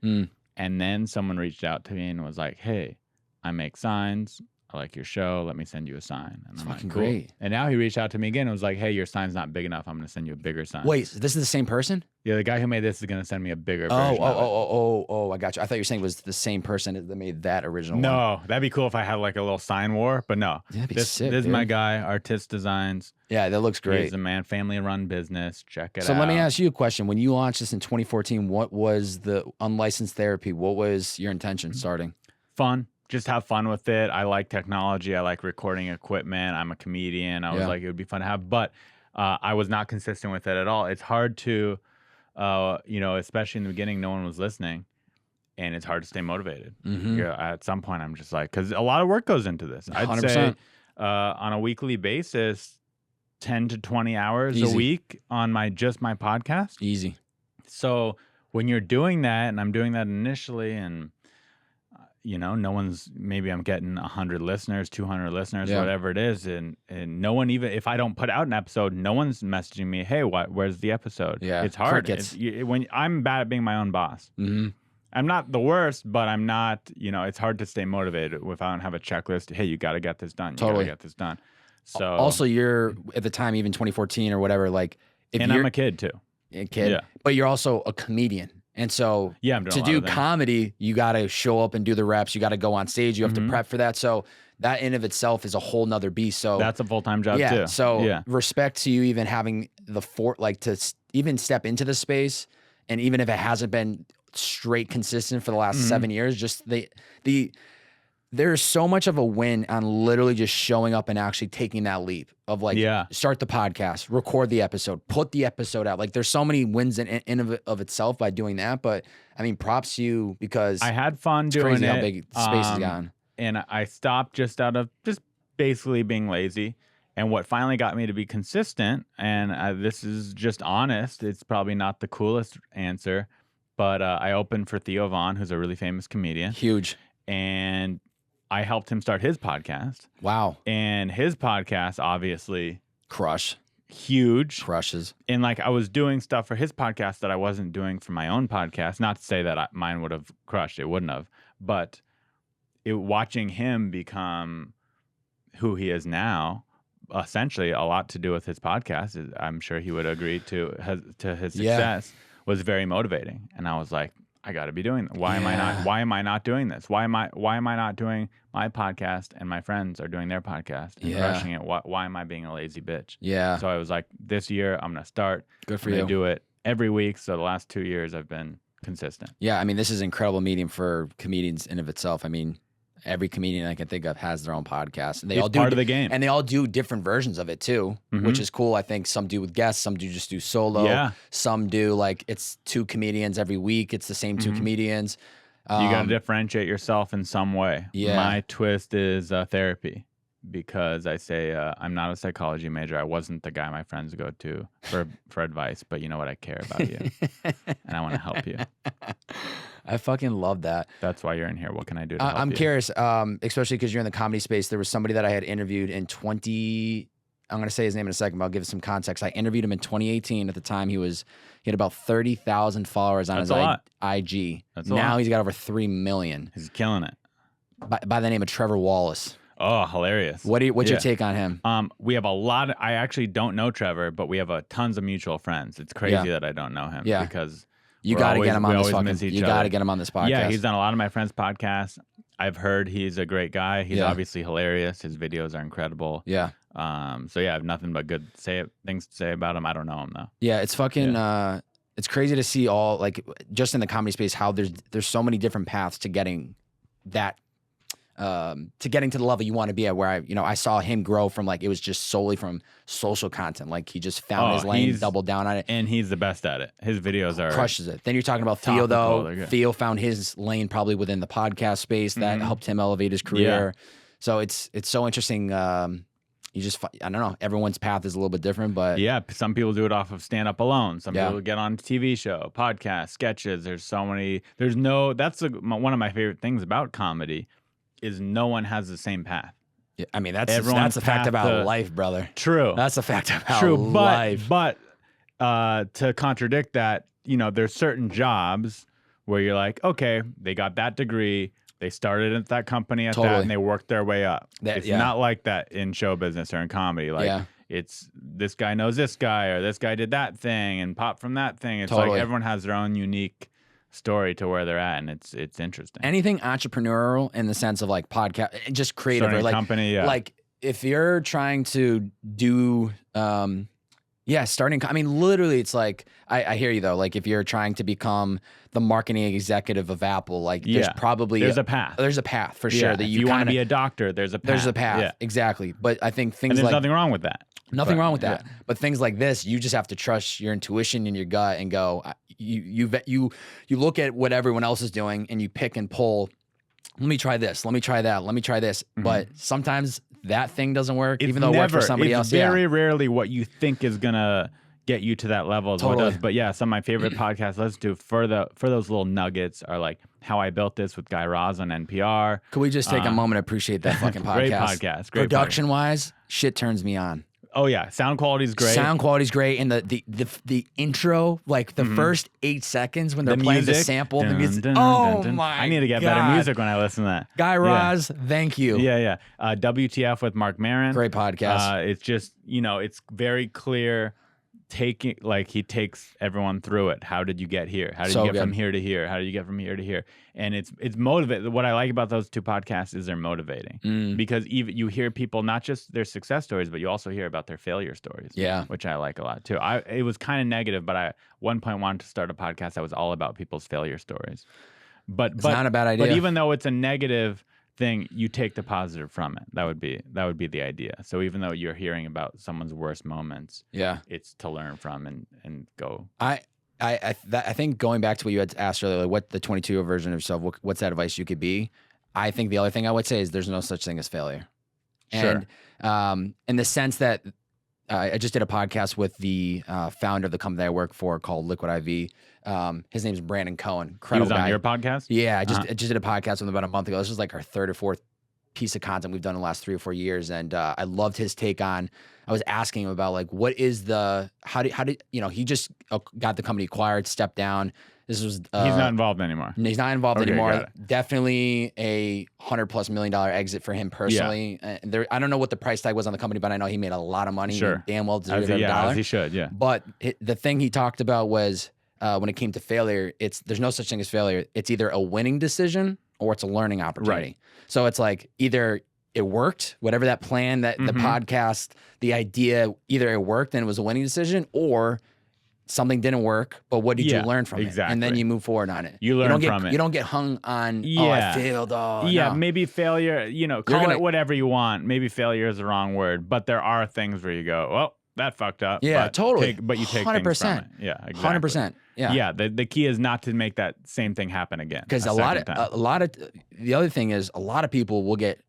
And then someone reached out to me and was like, hey, I make signs. I like your show. Let me send you a sign. And I'm fucking like, cool. Great. And now he reached out to me again and was like, hey, your sign's not big enough. I'm going to send you a bigger sign. Wait, so this is the same person? Yeah, the guy who made this is going to send me a bigger version of it. I got you. I thought you were saying it was the same person that made that original one. No, that'd be cool if I had like a little sign war, but no. That'd be sick, This is dude. my guy, Artist Designs. Yeah, that looks great. He's a man, family-run business. Check it out. So let me ask you a question. When you launched this in 2014, what was the unlicensed therapy? What was your intention starting? Fun. Just have fun with it. I like technology. I like recording equipment. I'm a comedian. I was like, it would be fun to have, but I was not consistent with it at all. It's hard to, especially in the beginning, no one was listening, and it's hard to stay motivated. At some point, I'm just like, because a lot of work goes into this. 100%. I'd say on a weekly basis, 10 to 20 hours a week on my podcast. Easy. So when you're doing that, and I'm doing that initially, and no one's, maybe I'm getting 100 listeners, 200 listeners, whatever it is. And no one, even if I don't put out an episode, no one's messaging me, hey, where's the episode? Yeah. It's hard. When I'm bad at being my own boss. I'm not the worst, but I'm not, it's hard to stay motivated if I don't have a checklist. Hey, you got to get this done. You got to get this done. So also you're at the time, even 2014 or whatever, like, I'm a kid too. But you're also a comedian. And so I'm doing to do comedy, you got to show up and do the reps. You got to go on stage. You have to prep for that. So that in of itself is a whole nother beast. So that's a full-time job too. So respect to you even having to even step into the space. And even if it hasn't been straight consistent for the last 7 years, just the there's so much of a win on literally just showing up and actually taking that leap of like, start the podcast, record the episode, put the episode out. Like there's so many wins in of itself by doing that. But I mean, props to you because I had fun it's doing crazy it. how big the space has gone. And I stopped just out of just basically being lazy. And what finally got me to be consistent, and this is just honest, it's probably not the coolest answer, but I opened for Theo Von, who's a really famous comedian. Huge. And I helped him start his podcast. Wow. And his podcast, obviously, huge. Crushes. And like I was doing stuff for his podcast that I wasn't doing for my own podcast. Not to say that mine would have crushed. It wouldn't have. But watching him become who he is now, essentially a lot to do with his podcast, I'm sure he would agree to his success, was very motivating. And I was like, I got to be doing that. Why am I not doing this? Why am I not doing my podcast and my friends are doing their podcast and crushing it? Why am I being a lazy bitch? Yeah. So I was like, this year I'm going to start. Good for I'm you. gonna do it every week. So the last 2 years I've been consistent. Yeah. I mean, this is an incredible medium for comedians in of itself. I mean, every comedian I can think of has their own podcast, and they all do part of the game, and they all do different versions of it too, which is cool. I think some do with guests, some do just do solo. Yeah. Some do like it's 2 comedians every week. It's the same 2 comedians. You got to differentiate yourself in some way. Yeah. My twist is therapy, because I say I'm not a psychology major. I wasn't the guy my friends go to for advice, but you know what? I care about you, and I want to help you. I fucking love that. That's why you're in here. What can I do to help I'm you? curious, especially because you're in the comedy space. There was somebody that I had interviewed in I'm going to say his name in a second, but I'll give it some context. I interviewed him in 2018. At the time, he had about 30,000 followers on his IG. Now he's got over 3 million. He's killing it. By the name of Trevor Wallace. Oh, hilarious. What's your take on him? We have a lot. I actually don't know Trevor, but we have tons of mutual friends. It's crazy that I don't know him because you got to get him on this fucking. You got to get him on this podcast. Yeah, he's done a lot of my friends' podcasts. I've heard he's a great guy. He's obviously hilarious. His videos are incredible. Yeah. So yeah, I have nothing but good things to say about him. I don't know him though. Yeah, it's fucking. It's crazy to see all like just in the comedy space how there's so many different paths to getting that. To getting to the level you want to be at, where I saw him grow from like it was just solely from social content, like he just found his lane, doubled down on it, and he's the best at it. His videos are crushes it. Then you're talking about Theo though. Theo found his lane probably within the podcast space that helped him elevate his career. So it's so interesting. You just I don't know. Everyone's path is a little bit different, but some people do it off of stand up alone. Some people get on a TV show, podcast, sketches. There's so many. That's one of my favorite things about comedy. Is no one has the same path. Yeah, I mean, that's a fact about life, brother. True. That's a fact about life. But to contradict that, there's certain jobs where you're like, okay, they got that degree, they started at that company at that, and they worked their way up. It's not like that in show business or in comedy. Like, it's this guy knows this guy, or this guy did that thing and popped from that thing. It's like everyone has their own unique story to where they're at, and it's interesting. Anything entrepreneurial in the sense of like podcast, just creative, starting or like company, like if you're trying to do, starting. I mean, literally, it's like I hear you though. Like if you're trying to become the marketing executive of Apple, like there's probably a path. There's a path for sure. That if you want to be a doctor, there's a path. There's a path, exactly. But I think things there's nothing wrong with that. Nothing wrong with that. But things like this, you just have to trust your intuition and your gut and go. You look at what everyone else is doing and you pick and pull. Let me try this. Let me try that. Let me try this. But sometimes that thing doesn't work, even though it worked for somebody else. It's very rarely what you think is gonna get you to that level is what does. But yeah, some of my favorite podcasts let's do for those little nuggets are like How I Built This with Guy Raz on NPR. Could we just take a moment to appreciate that fucking podcast? Great podcast. Production wise, shit turns me on. Oh yeah, sound quality's great. Sound quality's great, and the intro, like the first 8 seconds when they're playing the sample, the music. My! I need to get God. better music when I listen to that. Guy Raz, thank you. Yeah. WTF with Mark Maron. Great podcast. It's just it's very clear. He takes everyone through it. How did you get here? How did you get from here to here? How did you get from here to here? And it's motivating. What I like about those 2 podcasts is they're motivating because even you hear people not just their success stories, but you also hear about their failure stories. Yeah, which I like a lot too. It was kind of negative, but I at one point wanted to start a podcast that was all about people's failure stories. But it's not a bad idea. But even though it's a negative thing, you take the positive from it. That would be the idea. So even though you're hearing about someone's worst moments, Yeah. it's to learn from and go. I think going back to what you had asked earlier, like what the 22-year version of yourself, what's that advice you could be? I think the other thing I would say is there's no such thing as failure. Sure. And in the sense that I just did a podcast with the founder of the company that I work for called Liquid IV. His name's Brandon Cohen. He Incredible was on guy. your podcast? Yeah, I just did a podcast with him about a month ago. This was like our third or fourth piece of content we've done in the last 3 or 4 years, and I loved his take on. I was asking him about like what is the how did he just got the company acquired, stepped down. This was He's not involved anymore. He's not involved Okay, anymore. got it. Definitely a $100+ million exit for him personally. I don't know what the price tag was on the company, but I know he made a lot of money. Sure. He damn well deserved As every dollar. he should, yeah. But the thing he talked about was when it came to failure, there's no such thing as failure. It's either a winning decision or it's a learning opportunity. Right. So it's like either it worked, whatever that plan, that the podcast, the idea, either it worked and it was a winning decision, or something didn't work, but what did you learn from it? And then you move forward on it. You learn from it. You don't get hung on, oh, I failed. Oh, yeah, no. maybe failure, call it whatever you want. Maybe failure is the wrong word, but there are things where you go, well, that fucked up. Yeah, totally. But you take 100%. Things from it. Yeah, exactly. 100%. Yeah. Yeah, the key is not to make that same thing happen again. Because a lot of the other thing is a lot of people will get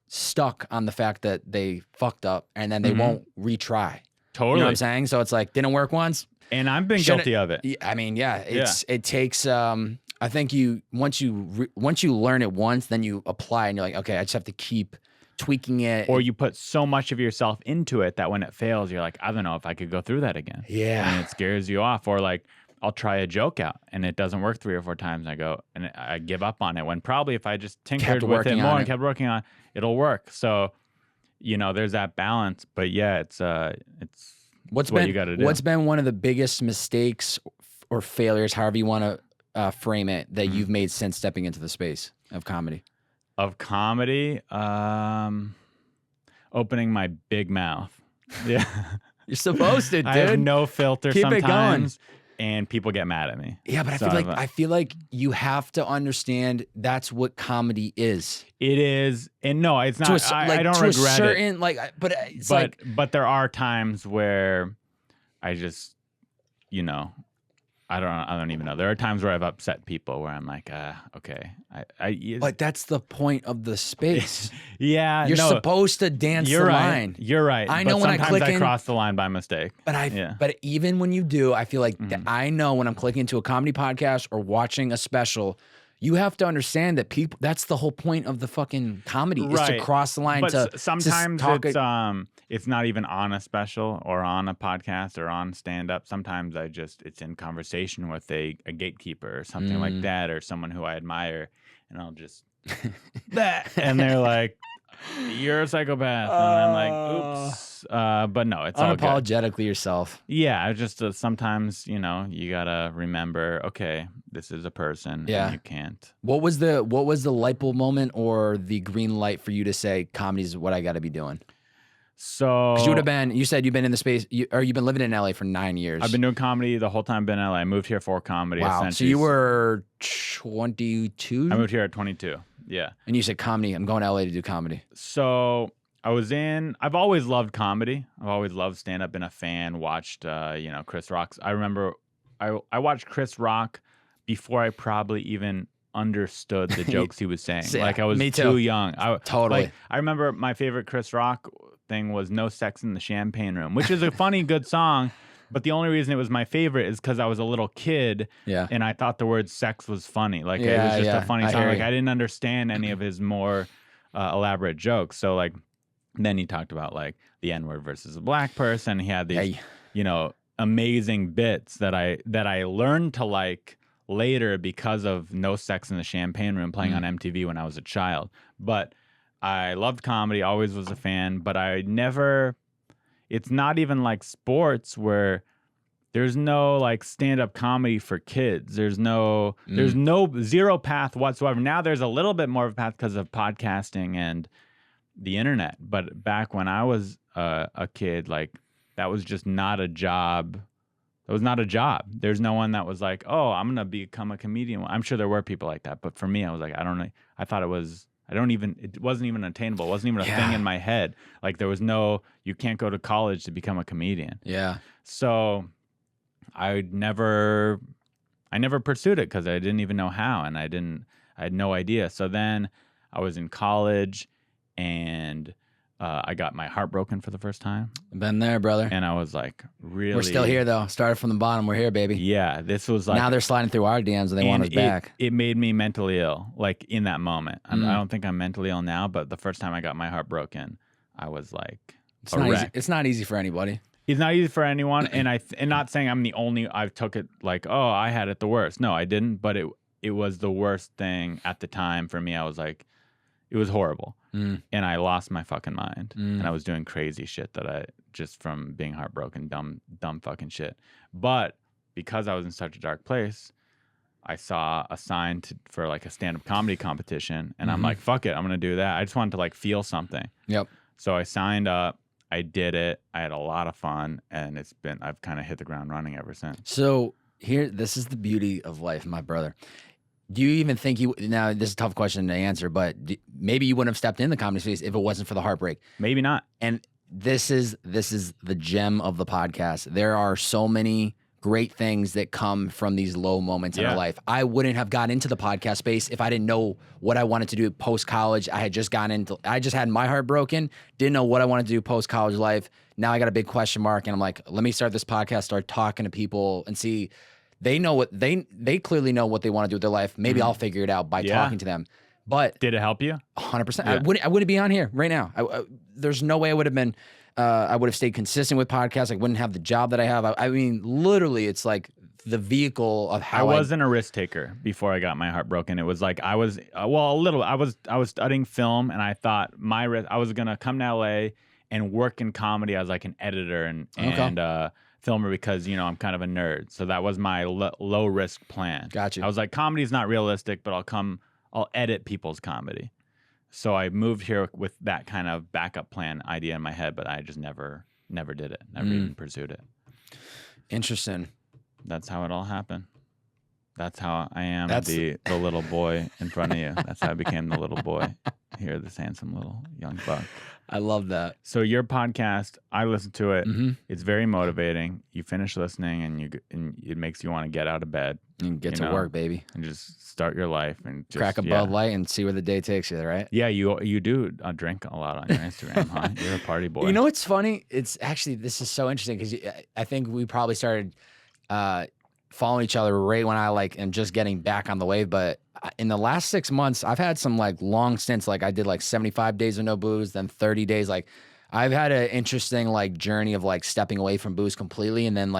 stuck on the fact that they fucked up and then they won't retry. Totally. You know what I'm saying? So it's like, didn't work once. And I've been guilty of it. I mean, it takes, I think once you learn it once, then you apply and you're like, okay, I just have to keep tweaking it. Or you put so much of yourself into it that when it fails, you're like, I don't know if I could go through that again. Yeah. And it scares you off. Or like, I'll try a joke out and it doesn't work 3 or 4 times. And I go, and I give up on it, when probably if I just tinkered with it more and kept working on it, it'll work. So, there's that balance. But yeah, it's what you got to do. What's been one of the biggest mistakes or failures, however you want to frame it, that you've made since stepping into the space of comedy? Of comedy, opening my big mouth. Yeah. You're supposed to, dude. I have no filter Keep sometimes. it going. And people get mad at me. Yeah, but I feel like you have to understand that's what comedy is. It is, and no, it's not. I don't regret it. But there are times where I just, I don't even know. There are times where I've upset people where I'm like, okay, But that's the point of the space. Yeah, you're supposed to dance the line. You're right. I know when I click in, cross the line by mistake. But even when you do, I feel like I know when I'm clicking into a comedy podcast or watching a special, you have to understand that people. That's the whole point of the fucking comedy is to cross the line. But sometimes it's not even on a special or on a podcast or on stand-up. Sometimes it's in conversation with a gatekeeper or something like that, or someone who I admire, and I'll just and they're like, "You're a psychopath," and I'm like, "Oops." But no, it's all good. Unapologetically yourself. Yeah, I just sometimes you gotta remember. Okay, this is a person. Yeah, and you can't. What was the light bulb moment or the green light for you to say comedy is what I got to be doing? So you said you've been in the space, or you've been living in LA for 9 years. I've been doing comedy the whole time. I've been in LA. I moved here for comedy. Wow. So you were 22? I moved here at 22. Yeah. And you said comedy. I'm going to LA to do comedy. So I've always loved comedy. I've always loved stand-up, been a fan, watched, Chris Rock's. I remember I watched Chris Rock before I probably even understood the jokes he was saying. Yeah, like I was too young. Totally. I remember my favorite Chris Rock thing was No Sex in the Champagne Room, which is a funny, good song. But the only reason it was my favorite is because I was a little kid, and I thought the word sex was funny. Like it was just a funny song. Like I didn't understand any of his more elaborate jokes. So like, then he talked about like the N-word versus a black person. He had these, amazing bits that I learned to like later because of No Sex in the Champagne Room playing on MTV when I was a child. But I loved comedy, always was a fan, but it's not even like sports where there's no like stand-up comedy for kids. There's zero path whatsoever. Now there's a little bit more of a path because of podcasting and the internet. But back when I was a kid, like that was just not a job. It was not a job. There's no one that was like, oh, I'm going to become a comedian. I'm sure there were people like that. But for me, I was like, I don't know. I thought it was it wasn't even attainable. It wasn't even a thing in my head. Like there was no, you can't go to college to become a comedian. Yeah. So I never pursued it because I didn't even know how, and I had no idea. So then I was in college, and I got my heart broken for the first time. Been there, brother. And I was like, really? We're still here, though. Started from the bottom. We're here, baby. Yeah, this was like... Now they're sliding through our DMs and they want us back. It made me mentally ill, like in that moment. I don't think I'm mentally ill now, but the first time I got my heart broken, I was like a wreck. It's not easy for anybody. It's not easy for anyone, and not saying I'm the only. I took it like, oh, I had it the worst. No, I didn't, but it was the worst thing at the time for me. I was like, it was horrible. And I lost my fucking mind. And I was doing crazy shit that I just from being heartbroken, dumb fucking shit. But because I was in such a dark place, I saw a sign for like a stand-up comedy competition. And I'm like, fuck it, I'm going to do that. I just wanted to like feel something. Yep. So I signed up. I did it. I had a lot of fun. And I've kind of hit the ground running ever since. So this is the beauty of life, my brother. Do you even think now this is a tough question to answer, but maybe you wouldn't have stepped in the comedy space if it wasn't for the heartbreak? Maybe not. And this is the gem of the podcast. There are so many great things that come from these low moments in our life. I wouldn't have gotten into the podcast space if I didn't know what I wanted to do post college. I just had my heart broken, didn't know what I wanted to do post college life. Now I got a big question mark, and I'm like, let me start this podcast, start talking to people and see. They know what they clearly know what they want to do with their life. Maybe I'll figure it out by talking to them. But did it help you? 100%. Yeah. I wouldn't be on here right now. There's no way I would have been. I would have stayed consistent with podcasts. I wouldn't have the job that I have. I mean, literally, it's like the vehicle of how I wasn't a risk taker before I got my heart broken. It was like I was I was studying film, and I thought I was gonna come to LA and work in comedy as like an editor and filmer because, I'm kind of a nerd. So that was my low risk plan. Gotcha. I was like, comedy's not realistic, but I'll edit people's comedy. So I moved here with that kind of backup plan idea in my head, but I just never did it. Never even pursued it. Interesting. That's how it all happened. That's how I am the little boy in front of you. That's how I became the little boy here, this handsome little young buck. I love that. So your podcast, I listen to it. It's very motivating. You finish listening, and it makes you want to get out of bed and get to work, baby, and just start your life and just, crack a Bud Light and see where the day takes you. Right? Yeah, you do drink a lot on your Instagram, huh? You're a party boy. You know what's funny? It's actually this is so interesting because I think we probably started following each other right when I am just getting back on the wave, but in the last 6 months, I've had some long stints. Like I did 75 days of no booze, then 30 days. I've had an interesting journey of stepping away from booze completely. And then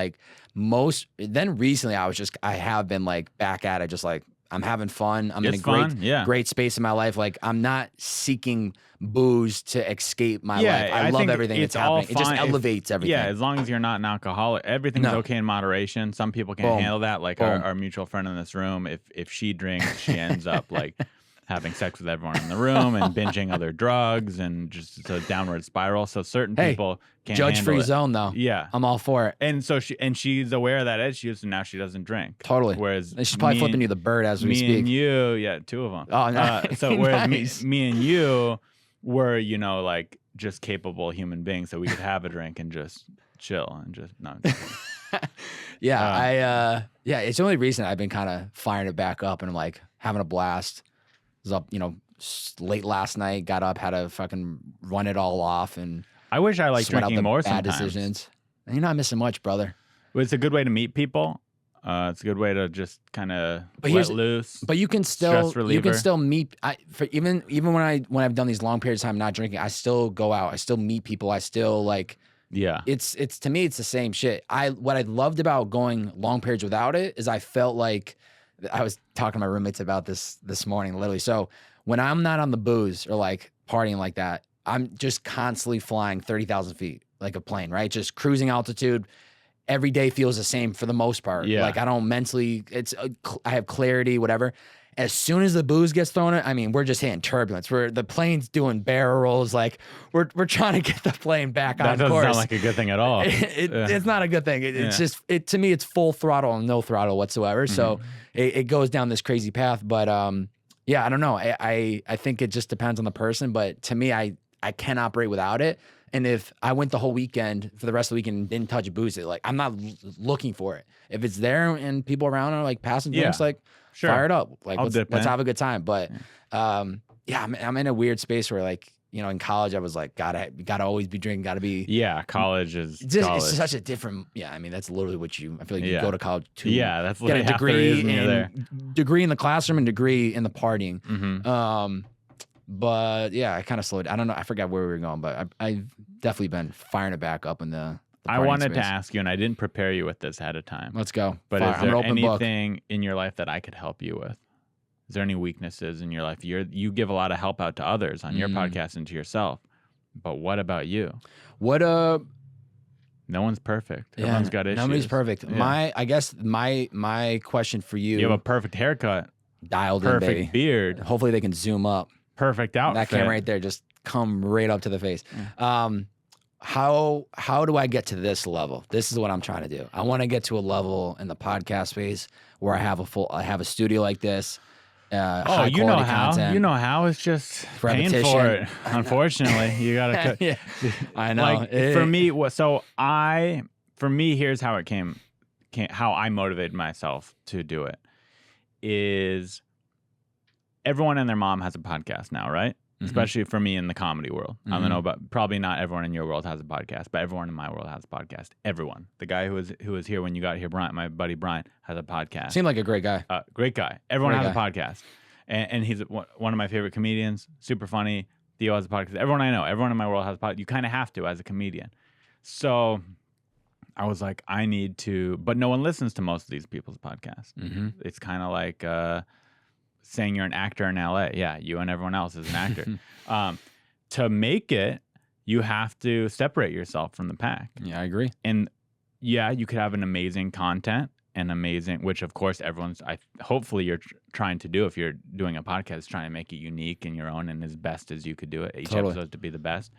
then recently I have been back at it. Just I'm having fun. I'm in a great space in my life. I'm not seeking booze to escape my life. I love everything that's happening. It just elevates everything. Yeah, as long as you're not an alcoholic, everything's okay in moderation. Some people can't handle that. Our mutual friend in this room, if she drinks, she ends up having sex with everyone in the room and binging other drugs, and just it's a downward spiral. So certain people can't handle it. Judge-free zone, though. Yeah. I'm all for it. And so she's aware of that issues, and now she doesn't drink. Totally. Whereas she's probably flipping you the bird as we speak. Me and you, 2 of them. Oh, nice. So whereas nice. me and you were, just capable human beings, so we could have a drink and just chill and just not. It's only recent I've been kind of firing it back up, and I'm having a blast. Was up, late last night, got up, had to fucking run it all off, and I wish I liked drinking more bad sometimes. Decisions. You're not missing much, brother. But it's a good way to meet people. It's a good way to just kind of let loose. But you can still meet. Even when I've done these long periods of time not drinking, I still go out. I still meet people. I still Yeah. It's to me, it's the same shit. What I loved about going long periods without it is I felt like I was talking to my roommates about this morning, literally. So when I'm not on the booze or partying like that, I'm just constantly flying 30,000 feet like a plane, right? Just cruising altitude. Every day feels the same for the most part. Yeah. I don't mentally, I have clarity, whatever. As soon as the booze gets thrown in, we're just hitting turbulence. The plane's doing barrel rolls. We're trying to get the plane back on course. That doesn't sound like a good thing at all. It's not a good thing. It's just, to me, it's full throttle and no throttle whatsoever. So it goes down this crazy path. But Yeah, I don't know. I think it just depends on the person, but to me, I can't operate without it. And if I went the whole weekend for the rest of the weekend and didn't touch a booze, like I'm not looking for it. If it's there and people around are like passing drinks, like fire it up. Like let's have a good time. But yeah, I'm in a weird space where like, you know, in college I was like, gotta always be drinking, gotta be. Yeah, college is it's such a different. Yeah, I mean that's literally what I feel like you go to college to. Yeah, that's get a degree degree in the classroom and degree in the partying. Mm-hmm. But yeah, I kind of slowed. I don't know. I forgot where we were going, but I've definitely been firing it back up in the I wanted to ask you, and I didn't prepare you with this ahead of time. Let's go. But is there anything in your life that I could help you with? Is there any weaknesses in your life? You give a lot of help out to others on your podcast and to yourself. But what about you? No one's perfect. Yeah, Everyone's got issues. Nobody's perfect. Yeah. I guess my question for you. You have a perfect haircut. Dialed in, baby. Perfect beard. Hopefully they can zoom up. Perfect outfit. That camera right there, just come right up to the face. How do I get to this level? This is what I'm trying to do. I want to get to a level in the podcast space where I have a studio like this. You know how. Content. You know how. It's just paying Repetition. for it. Unfortunately, you gotta. Yeah, I know. For me, here's how it came. How I motivated myself to do it is everyone and their mom has a podcast now, right? Especially for me in the comedy world. I don't know, but probably not everyone in your world has a podcast, but everyone in my world has a podcast. Everyone. The guy who was here when you got here, Brian, my buddy Brian, has a podcast. Seemed like a great guy. Great guy. Everyone has a podcast. And he's one of my favorite comedians. Super funny. Theo has a podcast. Everyone I know, everyone in my world has a podcast. You kind of have to as a comedian. So I was like, I need to, but no one listens to most of these people's podcasts. It's kind of like saying you're an actor in LA. Yeah, you and everyone else is an actor. To make it, you have to separate yourself from the pack. Yeah, I agree. And yeah, you could have an amazing content and amazing, which of course hopefully you're trying to do if you're doing a podcast, trying to make it unique and your own and as best as you could do it. Each episode to be the best.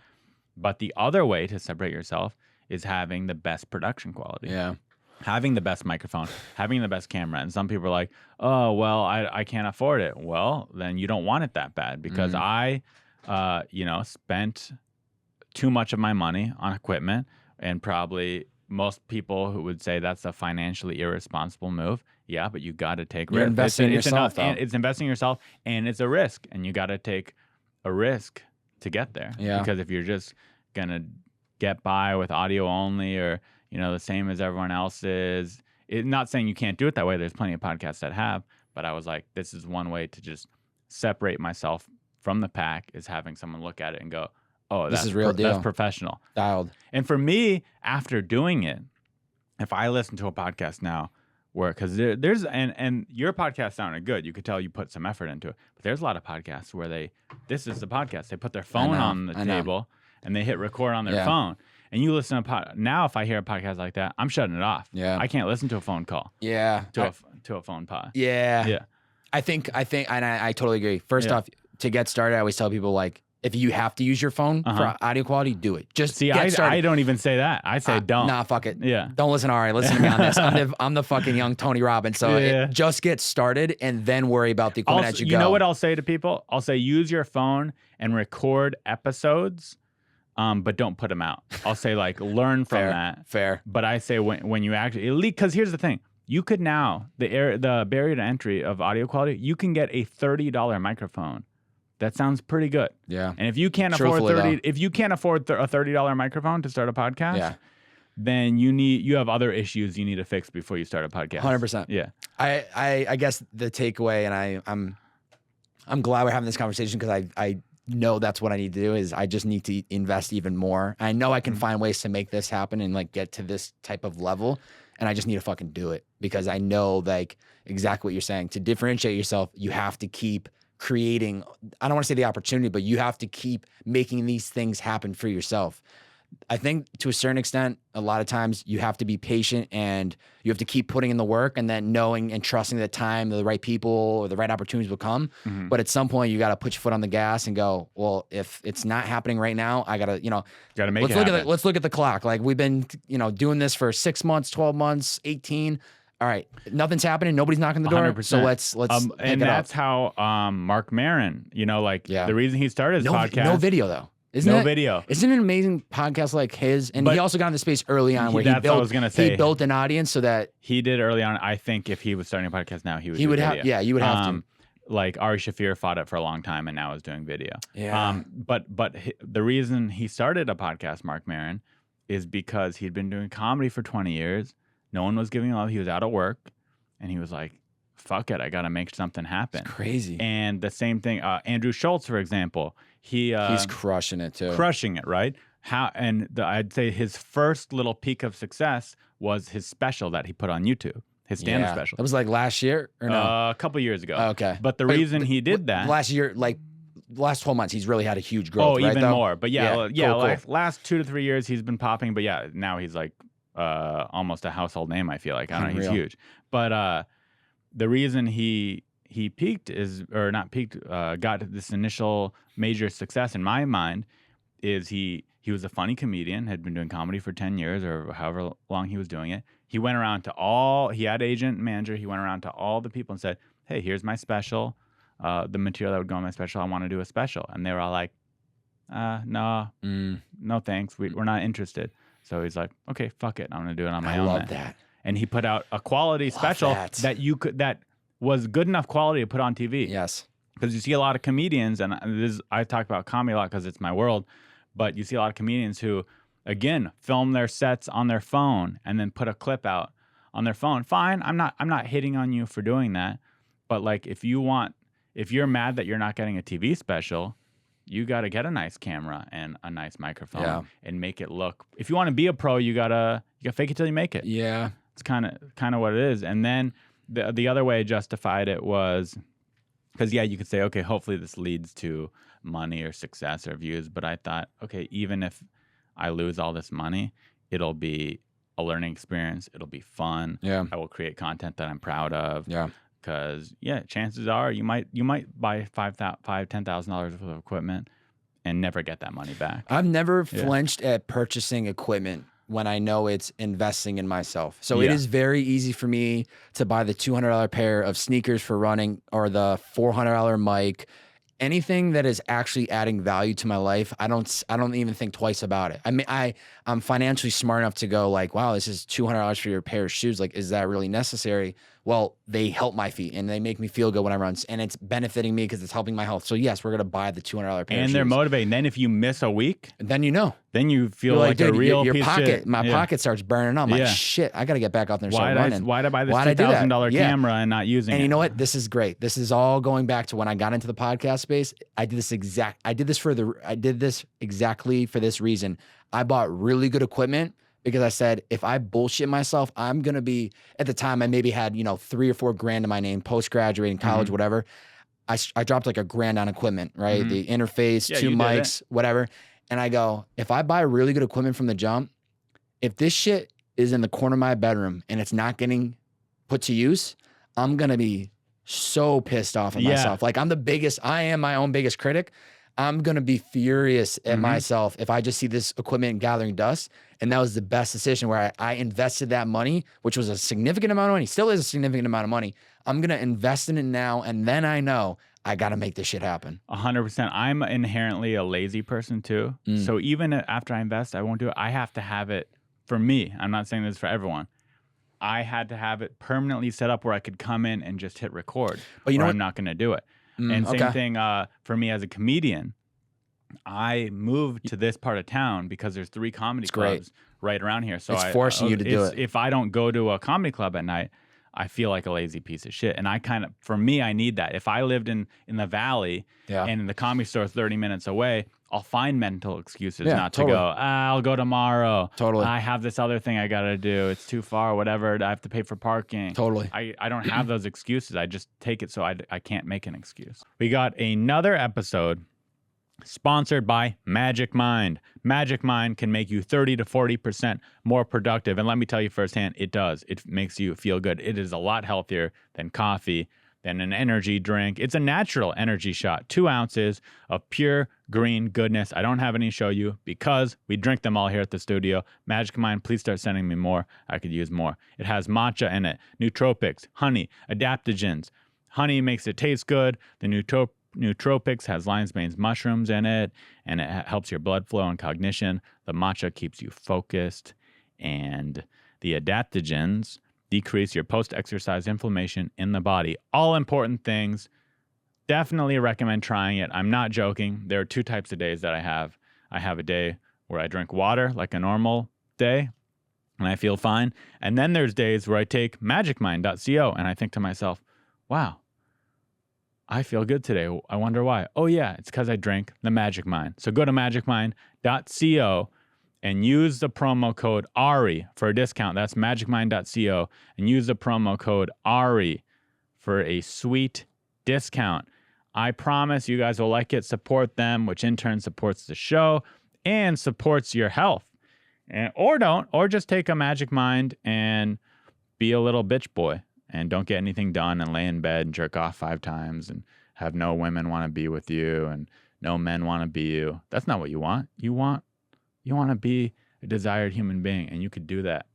But the other way to separate yourself is having the best production quality. Yeah. Having the best microphone, having the best camera. And some people are like, oh, well, I can't afford it. Well, then you don't want it that bad because I, spent too much of my money on equipment, and probably most people who would say that's a financially irresponsible move. Yeah, but you got to take risks. Investing in yourself, though. It's investing in yourself, and it's a risk, and you got to take a risk to get there. Yeah. Because if you're just going to get by with audio only or the same as everyone else is. Not saying you can't do it that way. There's plenty of podcasts that have, but I was like, this is one way to just separate myself from the pack is having someone look at it and go, oh, this is real deal. That's professional. Dialed. And for me, after doing it, if I listen to a podcast now because there's, and your podcast sounded good. You could tell you put some effort into it, but there's a lot of podcasts where this is the podcast. They put their phone on the table and they hit record on their phone. And you listen to now, if I hear a podcast like that, I'm shutting it off. Yeah, I can't listen to a phone call. Yeah, to a phone pod. Yeah, yeah. I think, and I totally agree. First off, to get started, I always tell people like, if you have to use your phone for audio quality, do it. Just get started. I don't even say that. I say don't. Nah, fuck it. Yeah, don't listen. All right, listen to me on this. I'm the fucking young Tony Robbins. So just get started and then worry about the equipment as you go. You know what I'll say to people? I'll say use your phone and record episodes. But don't put them out. I'll say like learn from that. Fair. But I say when you actually, because here's the thing, you could now the barrier to entry of audio quality. You can get a $30 microphone. That sounds pretty good. Yeah. And if you can't afford a $30 microphone to start a podcast, then you have other issues you need to fix before you start a podcast. 100%. Yeah. I guess the takeaway, and I'm glad we're having this conversation because I know that's what I need to do is I just need to invest even more. I know I can find ways to make this happen and like get to this type of level, and I just need to fucking do it because I know like exactly what you're saying. To differentiate yourself, you have to keep creating, I don't want to say the opportunity, but you have to keep making these things happen for yourself. I think to a certain extent, a lot of times you have to be patient and you have to keep putting in the work and then knowing and trusting the time, the right people or the right opportunities will come. But at some point you got to put your foot on the gas and go, well, if it's not happening right now, I got to, let's look at the clock. Like we've been, doing this for 6 months, 12 months, 18. all right, nothing's happening, nobody's knocking the door, 100%. so let's and that's how Mark Maron, the reason he started his podcast. No video though. No video. Isn't it an amazing podcast like his? And But he also got into space early on where that's what I was gonna say. he built an audience so that he did early on. I think if he was starting a podcast now, he would you would have to. Like Ari Shaffir fought it for a long time and now is doing video. Yeah. But the reason he started a podcast, Mark Maron, is because he'd been doing comedy for 20 years. No one was giving love. He was out of work, and he was like, "Fuck it, I got to make something happen." It's crazy. And the same thing, Andrew Schultz, for example, he's crushing it too. Crushing it, right? I'd say his first little peak of success was his special that he put on YouTube. His stand-up special. That was like last year or no? A couple years ago. Okay. But the reason he did that last year, like last 12 months, he's really had a huge growth. Oh, right, even though? more. But cool. Last 2 to 3 years, he's been popping. But yeah, now he's like almost a household name. I feel like he's huge. But the reason he peaked got this initial major success in my mind is he was a funny comedian, had been doing comedy for 10 years or however long he was doing it. He went around to he had agent and manager. He went around to all the people and said, "Hey, here's my special. The material that would go on my special. I want to do a special." And they were all like, no thanks. We're not interested. So he's like, "Okay, fuck it. I'm going to do it on my own." I love that. And he put out a quality special that was good enough quality to put on TV. Yes. Because you see a lot of comedians, and I talk about comedy a lot because it's my world, but you see a lot of comedians who, again, film their sets on their phone and then put a clip out on their phone. Fine, I'm not hitting on you for doing that, but like if you're mad that you're not getting a TV special, you got to get a nice camera and a nice microphone and make it look. If you want to be a pro, you gotta fake it till you make it. Yeah, it's kind of what it is. And then the other way I justified it was because you could say, okay, hopefully this leads to money or success or views, but I thought, okay, even if I lose all this money, it'll be a learning experience. It'll be fun. Yeah. I will create content that I'm proud of. Yeah. Because chances are you might buy $10,000 worth of equipment and never get that money back. I've never flinched at purchasing equipment when I know it's investing in myself. So it is very easy for me to buy the $200 pair of sneakers for running or the $400 mic. Anything that is actually adding value to my life, I don't even think twice about it. I mean, I'm financially smart enough to go like, wow, this is $200 for your pair of shoes. Like, is that really necessary? Well, they help my feet and they make me feel good when I run, and it's benefiting me because it's helping my health. So yes, we're gonna buy the $200 pair of shoes. And they're motivating. Then if you miss a week, then then you feel you're like dude, a real your piece pocket, of shit. My pocket starts burning up. I'm like, shit, I gotta get back out there and start running. Why'd I buy this $2,000 camera and not using it? And you know what? This is great. This is all going back to when I got into the podcast space. I did this exactly for this reason. I bought really good equipment because I said, if I bullshit myself, I'm going to be, at the time I maybe had, $3 or $4 grand in my name, post-graduating, college, whatever. I dropped like $1,000 on equipment, right? The interface, 2 mics, whatever. And I go, if I buy really good equipment from the jump, if this shit is in the corner of my bedroom and it's not getting put to use, I'm going to be so pissed off at myself. Like I am my own biggest critic. I'm going to be furious at myself if I just see this equipment gathering dust. And that was the best decision where I invested that money, which was a significant amount of money, still is a significant amount of money. I'm going to invest in it now. And then I know I got to make this shit happen. 100%. I'm inherently a lazy person too. So even after I invest, I won't do it. I have to have it for me. I'm not saying this for everyone. I had to have it permanently set up where I could come in and just hit record. But I'm not going to do it. And same thing for me as a comedian. I moved to this part of town because there's 3 comedy clubs right around here. So it's forcing you to do it. If I don't go to a comedy club at night, I feel like a lazy piece of shit. And for me, I need that. If I lived in the valley and the comedy store is 30 minutes away, I'll find mental excuses not to go, I'll go tomorrow. Totally. I have this other thing I got to do. It's too far, whatever. I have to pay for parking. Totally. I don't have those excuses. I just take it so I can't make an excuse. We got another episode sponsored by Magic Mind. Magic Mind can make you 30 to 40% more productive. And let me tell you firsthand, it does. It makes you feel good. It is a lot healthier than coffee, than an energy drink. It's a natural energy shot, 2 ounces of pure green goodness. I don't have any to show you because we drink them all here at the studio. Magic Mind, please start sending me more. I could use more. It has matcha in it, nootropics, honey, adaptogens. Honey makes it taste good. The nootropics has lion's mane mushrooms in it, and it helps your blood flow and cognition. The matcha keeps you focused, and the adaptogens decrease your post-exercise inflammation in the body. All important things. Definitely recommend trying it. I'm not joking. There are 2 types of days that I have. I have a day where I drink water like a normal day, and I feel fine. And then there's days where I take magicmind.co, and I think to myself, wow, I feel good today. I wonder why. Oh, yeah, it's because I drank the Magic Mind. So go to magicmind.co and use the promo code ARI for a discount. That's magicmind.co, and use the promo code ARI for a sweet discount. I promise you guys will like it. Support them, which in turn supports the show and supports your health. Or just take a Magic Mind and be a little bitch boy and don't get anything done and lay in bed and jerk off 5 times and have no women want to be with you and no men want to be you. That's not what you want. You want to be a desired human being, and you could do that.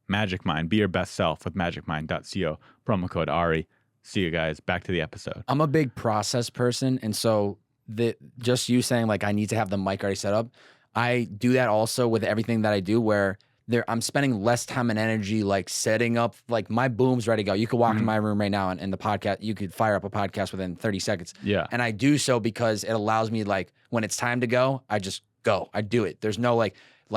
Magic Mind, be your best self with magicmind.co, promo code ARI. See you guys. Back to the episode. I'm a big process person, and so just you saying like I need to have the mic already set up, I do that also with everything that I do where I'm spending less time and energy like setting up, like my boom's ready to go. You could walk in my room right now and the podcast, you could fire up a podcast within 30 seconds. Yeah. And I do so because it allows me like when it's time to go, I just go. I do it. There's no like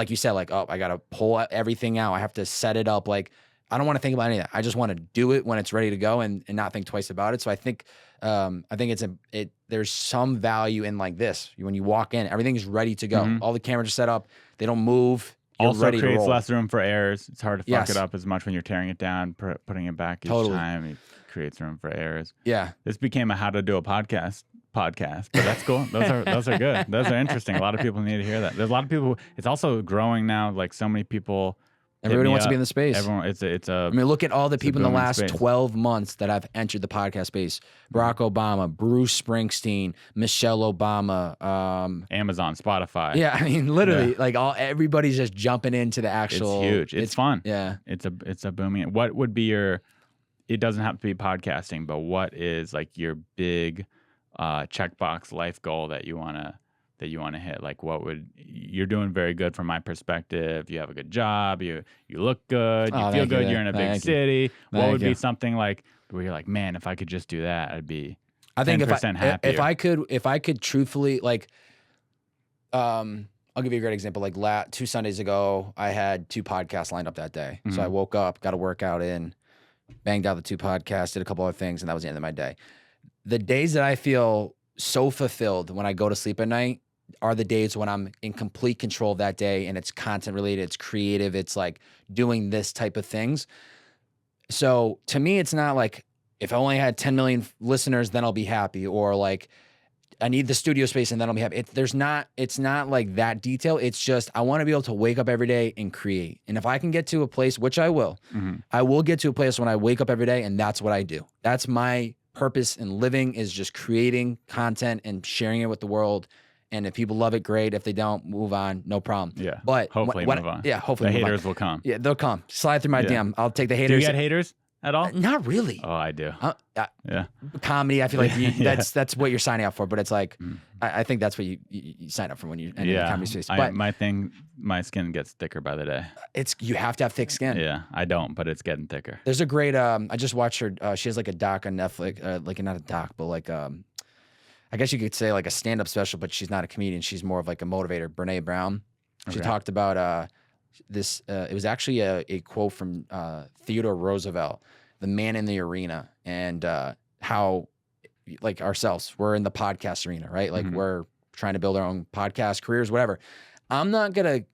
you said, like, oh, I got to pull everything out. I have to set it up. Like, I don't want to think about any of that. I just want to do it when it's ready to go and not think twice about it. So I think there's some value in like this. When you walk in, everything's ready to go. All the cameras are set up. They don't move. You're also ready creates to roll. less room for errors. It's hard to fuck Yes. it up as much when you're tearing it down, putting it back each time. It creates room for errors. Yeah. This became a how to do a podcast, but that's cool. Those are good. Those are interesting. A lot of people need to hear that. There's a lot of people. It's also growing now. Like so many people. Everybody wants to be in the space. Everyone, it's a. I mean, look at all the people in the booming last space. 12 months that have entered the podcast space. Barack Obama, Bruce Springsteen, Michelle Obama, Amazon, Spotify. yeah, I mean, literally, like everybody's just jumping into the actual. It's huge. It's fun. Yeah. It's a booming. What would be your? It doesn't have to be podcasting, but what is like your big checkbox life goal that you wanna hit? Like, what would you're doing very good from my perspective. You have a good job. You look good. You feel good. You're in a big city. What would be something like where you're like, man, if I could just do that, I'd be. I think 10% happier. if I could truthfully like, I'll give you a great example. Like 2 Sundays ago, I had 2 podcasts lined up that day. So I woke up, got a workout in, banged out the 2 podcasts, did a couple other things, and that was the end of my day. The days that I feel so fulfilled when I go to sleep at night are the days when I'm in complete control of that day and it's content related, it's creative, it's like doing this type of things. So to me, it's not like if I only had 10 million listeners, then I'll be happy, or like I need the studio space and then I'll be happy. It's not like that detail. It's just I want to be able to wake up every day and create. And if I can get to a place, which I will get to a place when I wake up every day and that's what I do. That's my purpose in living, is just creating content and sharing it with the world. And if people love it, great. If they don't, move on, no problem. Yeah. But hopefully move on. Yeah, hopefully the move haters on. will come. Yeah, they'll come. Slide through my Yeah. DM. I'll take the Do haters. you get haters at all? Not really. Oh, I do. Yeah. Comedy, I feel like Yeah. that's what you're signing up for. But it's like, I think that's what you sign up for when you enter the comedy space. But my skin gets thicker by the day. you have to have thick skin. Yeah, I don't, but it's getting thicker. There's a great. I just watched her. She has like a doc on Netflix. Like not a doc, but like I guess you could say like a stand-up special, but she's not a comedian. She's more of like a motivator. Brene Brown. She talked about this. It was actually a quote from Theodore Roosevelt, the man in the arena, and how like ourselves, we're in the podcast arena, right? Like we're trying to build our own podcast careers, whatever. I'm not going to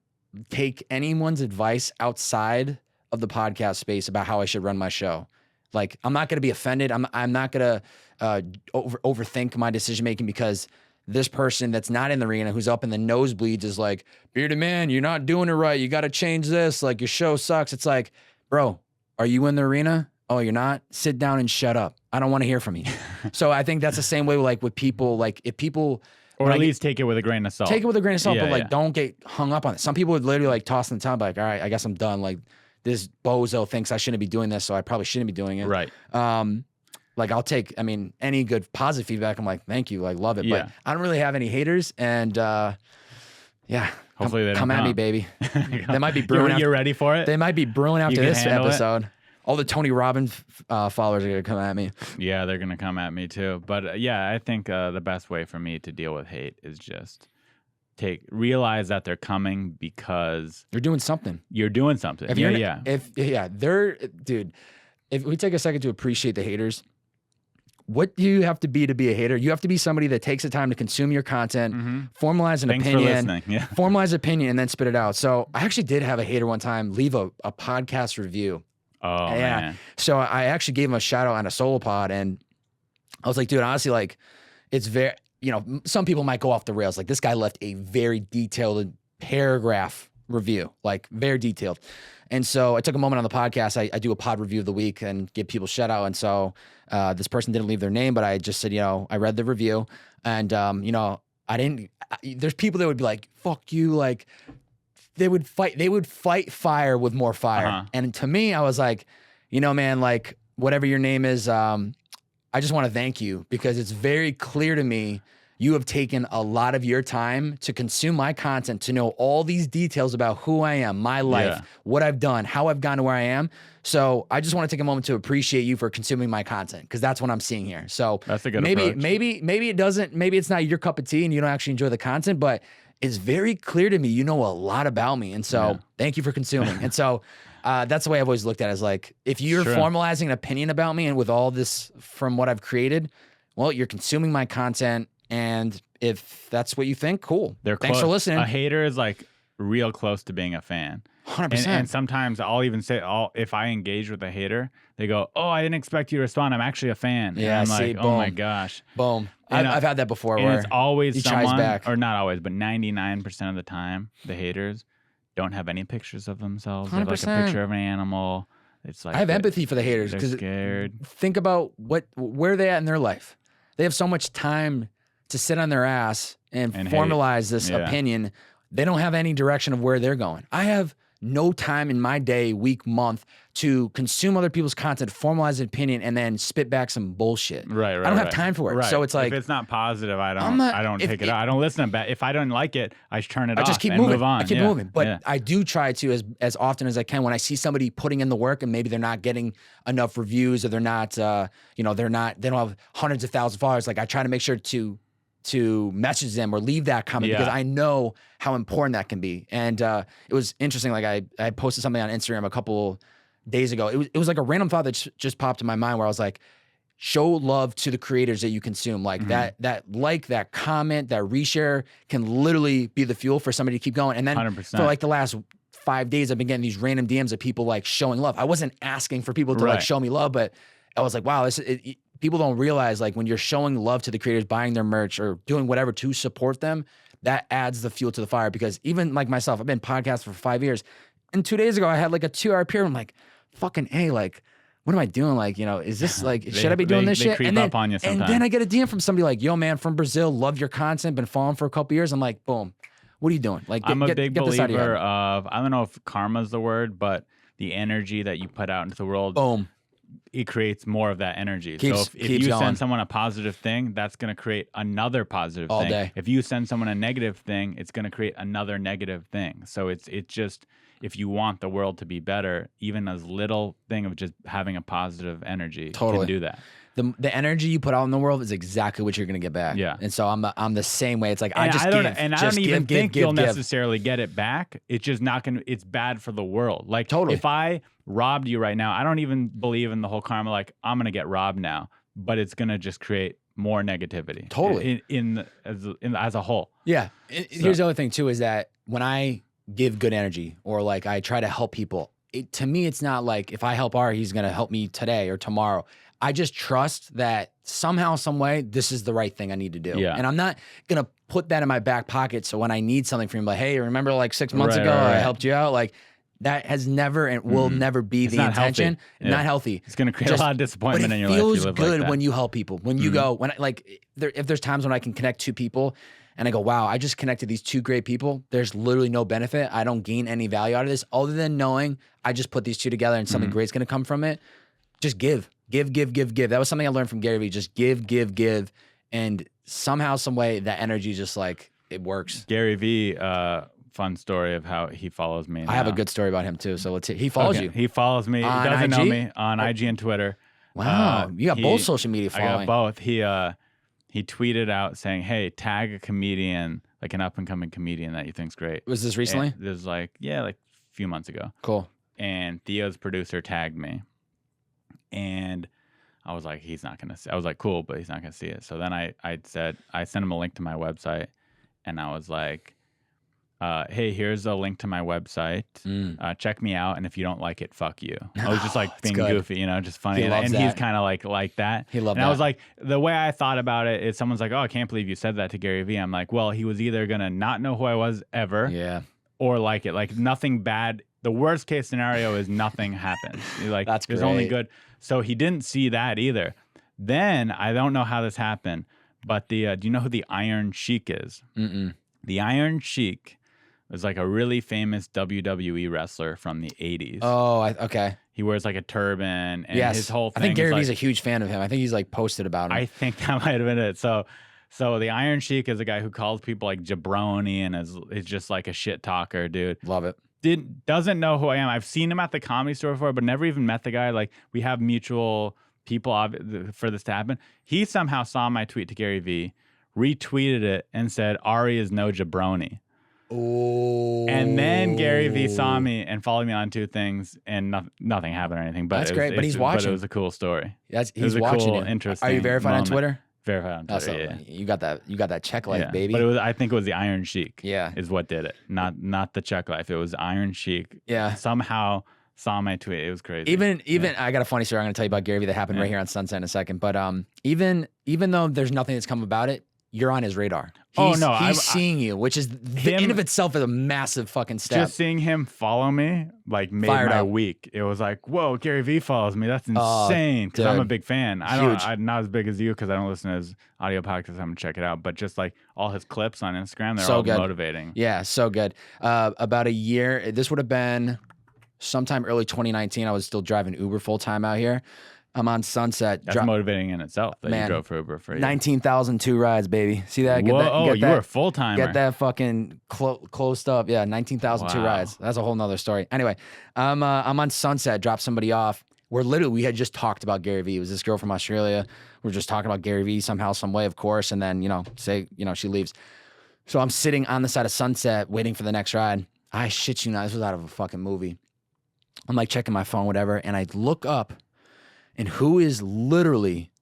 take anyone's advice outside of the podcast space about how I should run my show. Like, I'm not going to be offended. I'm not going to overthink my decision making because this person that's not in the arena, who's up in the nosebleeds, is like, bearded man, you're not doing it right. You got to change this. Like, your show sucks. It's like, bro, are you in the arena? Oh, you're not? Sit down and shut up. I don't want to hear from you. So I think that's the same way like with people, like if people, or at least take it with a grain of salt. take it with a grain of salt, Yeah, but like yeah. don't get hung up on it. Some people would literally like toss in the time, like, all right, I guess I'm done. Like this bozo thinks I shouldn't be doing this, so I probably shouldn't be doing it. Right. Like I'll take, I mean, any good positive feedback. I'm like, thank you, like love it. Yeah. But I don't really have any haters, and yeah, Hopefully they don't come at me, come. baby. They might be brewing. You're ready for it? They might be brewing after can this handle it? episode. All the Tony Robbins followers are gonna come at me. Yeah, they're gonna come at me too. But yeah, I think the best way for me to deal with hate is just realize that they're coming because You're doing something. you're doing something. If Yeah, you're, yeah. dude. If we take a second to appreciate the haters, what do you have to be a hater? You have to be somebody that takes the time to consume your content, formalize an Thanks for opinion, listening. Yeah. formalize opinion, and then spit it out. So I actually did have a hater one time leave a podcast review. Oh Yeah. man. So I actually gave him a shout out on a solo pod, and I was like, dude, honestly, like, it's very, some people might go off the rails. Like, this guy left a very detailed paragraph review, like, very detailed. And so I took a moment on the podcast. I do a pod review of the week and give people shout out. And so this person didn't leave their name, but I just said, I read the review, and, there's people that would be like, fuck you, like, they would fight fire with more fire. Uh-huh. And to me, I was like, man, like whatever your name is, I just want to thank you, because it's very clear to me you have taken a lot of your time to consume my content, to know all these details about who I am, my life, what I've done, how I've gotten to where I am. So I just want to take a moment to appreciate you for consuming my content, because that's what I'm seeing here. So That's a good maybe approach. maybe it's not your cup of tea and you don't actually enjoy the content, but it's very clear to me you know a lot about me. And so thank you for consuming. And so that's the way I've always looked at it, is like, if you're Sure. formalizing an opinion about me and with all this from what I've created, well, you're consuming my content. And if that's what you think, cool. They're Thanks for close. listening. A hater is like real close to being a fan. 100%. And sometimes I'll even say, if I engage with a hater, they go, "Oh, I didn't expect you to respond. I'm actually a fan." Yeah, and I'm see, like, "Oh my boom. gosh." Boom. And, I've had that before, And where it's always he tries someone, back. or not always, but 99% of the time, the haters don't have any pictures of themselves. They have like a 100%. picture of an animal. It's like I have empathy for the haters, They're because scared. think about where they at in their life. They have so much time to sit on their ass and And formalize this Yeah. opinion. They don't have any direction of where they're going. I have no time in my day, week, month to consume other people's content, formalize an opinion, and then spit back some bullshit. Right. I don't have time for it. Right. So it's like, if it's not positive, I I'm not- don't if take it it- out. I don't listen to it. If I don't like it, I turn it I off. just keep and moving. Move on. I keep Yeah. moving. But Yeah. I do try to, as often as I can, when I see somebody putting in the work and maybe they're not getting enough reviews, or they're not, they don't have hundreds of thousands of followers. Like, I try to make sure to message them or leave that comment, Yeah. because I know how important that can be. And it was interesting. Like, I posted something on Instagram a couple days ago. It was like a random thought that just popped in my mind, where I was like, show love to the creators that you consume. Like that comment, that reshare can literally be the fuel for somebody to keep going. And then 100%. for like the last 5 days, I've been getting these random DMs of people like showing love. I wasn't asking for people to like Right. show me love, but I was like, wow, people don't realize, like, when you're showing love to the creators, buying their merch or doing whatever to support them, that adds the fuel to the fire. Because even like myself, I've been podcasting for 5 years, and 2 days ago I had like a 2-hour period. I'm like, fucking A, like, what am I doing? Like, is this like, should I be doing this they shit? creep And then, up on you and then sometimes. I get a DM from somebody like, yo, man, from Brazil, love your content, been following for a couple years. I'm like, boom, what are you doing? Like, I'm a big get this out of your believer head. of, I don't know if karma's the word, but the energy that you put out into the world, Boom. it creates more of that energy. Keeps- So if keeps you going. send someone a positive thing, that's going to create another positive All thing. day. If you send someone a negative thing, it's going to create another negative thing. So it's just, if you want the world to be better, even as little thing of just having a positive energy Totally. can do that. The energy you put out in the world is exactly what you're gonna get back. Yeah. And so I'm the same way. It's like, And I don't just even give, think give, you'll give. necessarily get it back. It's just not gonna. It's bad for the world. Like, Totally. if I robbed you right now, I don't even believe in the whole karma. Like, I'm gonna get robbed now, but it's gonna just create more negativity. Totally. As a whole. Yeah. Here's the other thing too, is that when I give good energy, or like I try to help people, to me, it's not like, if I help Ari, he's going to help me today or tomorrow. I just trust that somehow, some way, this is the right thing I need to do. Yeah. And I'm not going to put that in my back pocket. So when I need something from him, like, hey, remember like 6 months Right, ago, right, I right. helped you out? Like, That has never and will never be the not healthy. intention. Yeah. Not healthy. It's going to create a lot of disappointment in your life. But it if feels you live good like that. when you help people. When you go, if there's times when I can connect two people and I go, wow, I just connected these two great people. There's literally no benefit. I don't gain any value out of this other than knowing I just put these two together and something great's going to come from it. Just give. That was something I learned from Gary Vee. Just give. And somehow, some way, that energy just like, it works. Gary Vee, fun story of how he follows me. I have a good story about him too. So he follows you. He follows me. On He doesn't IG? know me on IG and Twitter. Wow. You got both social media I following. got both. He tweeted out saying, "Hey, tag a comedian, like an up and coming comedian that you think's great." Was this recently? And this was like a few months ago. Cool. And Theo's producer tagged me, and I was like, he's not gonna see. I was like, cool, but he's not gonna see it. So then I sent him a link to my website, and I was like, hey, here's a link to my website. Check me out, and if you don't like it, fuck you. I was just like being good. goofy, just funny. He loves and that. he's kind of like that. He loved and that. I was like, the way I thought about it is someone's like, oh, I can't believe you said that to Gary Vee. I'm like, well, he was either gonna not know who I was ever, Yeah. or like it. Like nothing bad. The worst case scenario is nothing happens. Like That's there's only great. good. So he didn't see that either. Then I don't know how this happened, but do you know who the Iron Sheik is? Mm-mm. The Iron Sheik was like a really famous WWE wrestler from the 80s. Oh, okay. He wears like a turban, and Yes. his whole thing I think Gary is Vee's a like, huge fan of him. I think he's like posted about him. I think that might have been it. So the Iron Sheik is a guy who calls people like jabroni and is just like a shit talker, dude. Love it. Doesn't know who I am. I've seen him at the Comedy Store before, but never even met the guy. Like we have mutual people for this to happen. He somehow saw my tweet to Gary Vee, retweeted it, and said, Ari is no jabroni. Oh. And then Gary Vee saw me and followed me on two things, and nothing happened or anything. But That's great, but he's watching. But it was a cool story. He's was a watching cool, you. interesting Are you verified moment. on Twitter? Verified on Oh, Twitter, so yeah. you got that check life, Yeah. baby. But I think it was the Iron Sheik. Yeah. Is what did it. Not the check life. It was Iron Sheik. Yeah. Somehow saw my tweet. It was crazy. Even I got a funny story I'm going to tell you about Gary Vee that happened right here on Sunset in a second. But even though there's nothing that's come about it, you're on his radar. He's seeing you, which is in of itself is a massive fucking step. Just seeing him follow me like made Fired my up. week. It was like, whoa, Gary Vee follows me. That's insane. Because I'm a dude. big fan. Huge. I'm not as big as you because I don't listen to his audio podcast. I'm gonna check it out. But just like all his clips on Instagram, they're So all good. motivating. Yeah, so good. About a year, this would have been sometime early 2019. I was still driving Uber full time out here. I'm on Sunset. That's motivating in itself that Man, you drove for Uber for a year. 19,002 rides, baby. See that? Whoa, you were a full timer. Get that fucking closed up. Yeah, 19,002 Wow. rides. That's a whole nother story. Anyway, I'm on Sunset, drop somebody off. We had just talked about Gary Vee. It was this girl from Australia. We're just talking about Gary Vee somehow, some way, of course. And then, she leaves. So I'm sitting on the side of Sunset waiting for the next ride. I shit you not, this was out of a fucking movie. I'm like checking my phone, whatever. And I look up, and who is literally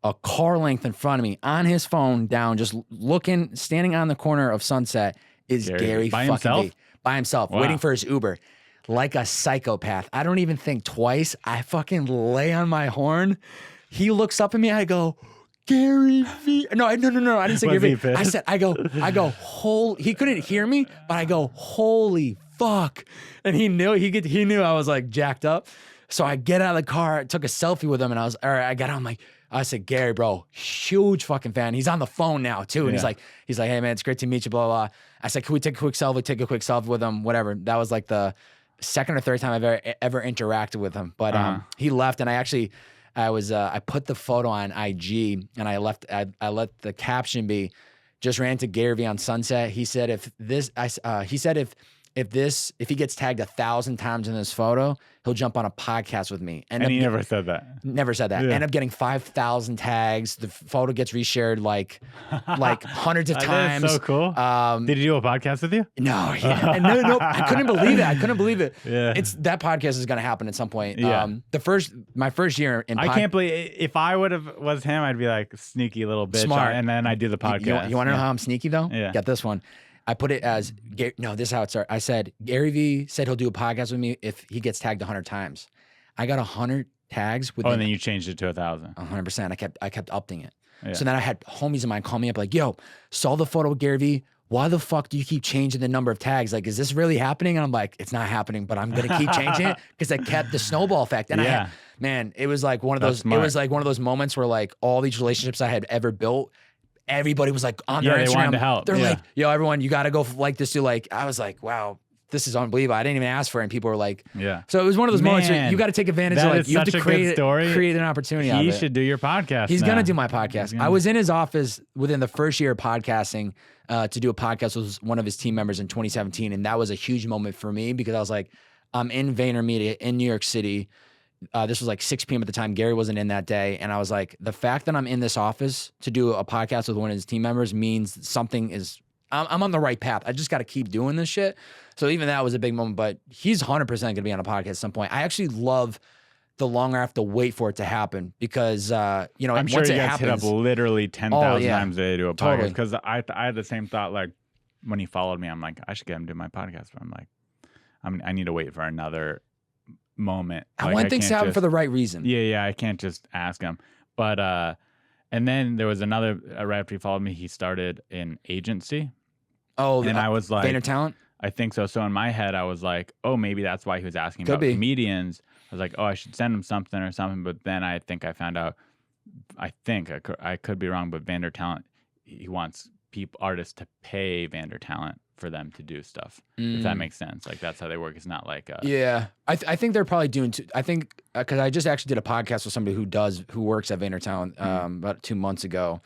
a car length in front of me on his phone down, just looking, standing on the corner of Sunset is Gary by fucking himself? Vee. By himself, Wow. waiting for his Uber. Like a psychopath. I don't even think twice. I fucking lay on my horn. He looks up at me. I go, Gary Vee. No. I didn't say Was Gary he Vee. pissed? I go, holy. He couldn't hear me, but I go, holy fuck. And he knew I was like jacked up. So I get out of the car, took a selfie with him, and I got out. I said, Gary, bro, huge fucking fan. He's on the phone now too, and Yeah. he's like, hey man, it's great to meet you, blah blah. I said, can we take a quick selfie? Take a quick selfie with him, whatever. That was like the second or third time I've ever interacted with him. But he left, and I put the photo on IG, and I let the caption be, just ran into Gary Vee on Sunset. He said if he gets tagged 1,000 times in this photo, he'll jump on a podcast with me. And he never said that. Never said that. Yeah. End up getting 5,000 tags. The photo gets reshared like hundreds of That times. is so cool. Did he do a podcast with you? No, no, I couldn't believe it. Yeah. That podcast is going to happen at some point. Yeah. My first year in I can't believe if I was him, I'd be like sneaky little bitch. Smart. And then I do the podcast. You want to know how I'm sneaky though? Yeah. Get this one. I put it as, this is how it started. I said, Gary Vee said he'll do a podcast with me if he gets tagged 100 times. I got 100 tags with and then you changed it to 1,000. 100%. I kept upping it. Yeah. So then I had homies of mine call me up like, yo, saw the photo with Gary Vee. why the fuck do you keep changing the number of tags? Like, is this really happening? And I'm like, it's not happening, but I'm going to keep changing it because I kept the snowball effect. And man, it was like one of those, it was like one of those moments where like all these relationships I had ever built, everybody was like on their Instagram. They wanted to help. They're like, yo, everyone, you got to go like this to like, I was like, wow, this is unbelievable. I didn't even ask for it. And people were like, So it was one of those moments where you got to take advantage of like, you have to create an opportunity out of it. He should do your podcast. He's going to do my podcast. I was in his office within the first year of podcasting to do a podcast with one of his team members in 2017. And that was a huge moment for me because I was like, I'm in VaynerMedia in New York City. This was like 6 p.m. at the time. Gary wasn't in that day. And I was like, the fact that I'm in this office to do a podcast with one of his team members means something is, I'm on the right path. I just got to keep doing this shit. So even that was a big moment, but he's 100% going to be on a podcast at some point. I actually love the longer I have to wait for it to happen because, you know, I'm sure once you it guys happens, hit up literally 10,000 times a day to do a podcast. Totally. Because I had the same thought, like when he followed me, I'm like, I should get him to do my podcast. But I'm like, I need to wait for another moment. I want things to happen for the right reason. Yeah, I can't just ask him. But and then there was another right after he followed me, he started an agency. Oh, and I was like, Vayner Talent? I think so. So in my head, I was like, oh, maybe that's why he was asking Could about be. comedians. I was like, oh, I should send him something or something. But then I think I found out, I could be wrong, but Vayner Talent, he wants artists to pay Vayner Talent for them to do stuff. If that makes sense. Like that's how they work. It's not like yeah. I think they're probably doing. I think because I just actually did a podcast with somebody who works at Vayner Talent about 2 months ago.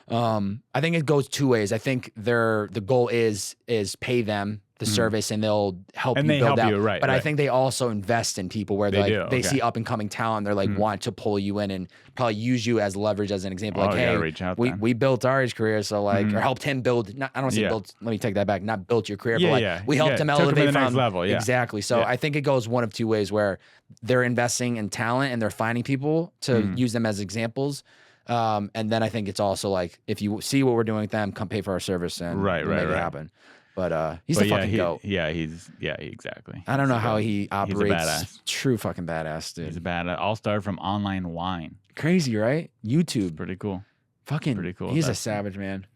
I think it goes two ways. I think the goal is pay them the service and they'll help you build out. Right, but I think they also invest in people where they see up and coming talent. They're like want to pull you in and probably use you as leverage as an example. Like, hey, reach out we built Ari's career, so like or helped him build. I don't say build. Let me take that back. Not built your career, but like we helped him elevate to the from next level. Yeah. Exactly. So I think it goes one of two ways where they're investing in talent and they're finding people to use them as examples. And then I think it's also like if you see what we're doing with them, come pay for our service and make it happen. But he's the fucking goat. Exactly. I don't know how he operates. He's a badass. True fucking badass, dude. He's a badass. All-star from online wine. Crazy, right? YouTube. Pretty cool. Fucking pretty cool. He's a savage, man.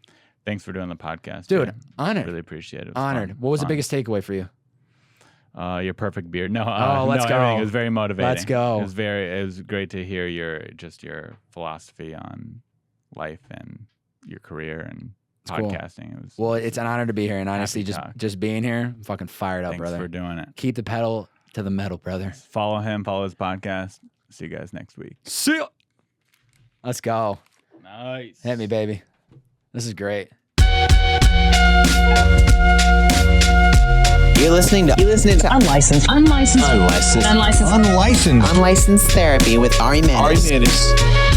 Thanks for doing the podcast, dude. Honored. Really appreciate it. Honored. Fun. What was the biggest takeaway for you? Your perfect beard. No, let's go. Everything. It was very motivating. Let's go. It was great to hear your philosophy on life and your career and podcasting. Cool. It's an honor to be here, and honestly, just being here, I'm fucking fired up, brother. Thanks for doing it. Keep the pedal to the metal, brother. Follow him. Follow his podcast. See you guys next week. See ya. Let's go. Nice. Hit me, baby. This is great. You're listening to Unlicensed Therapy with Ari Mannis.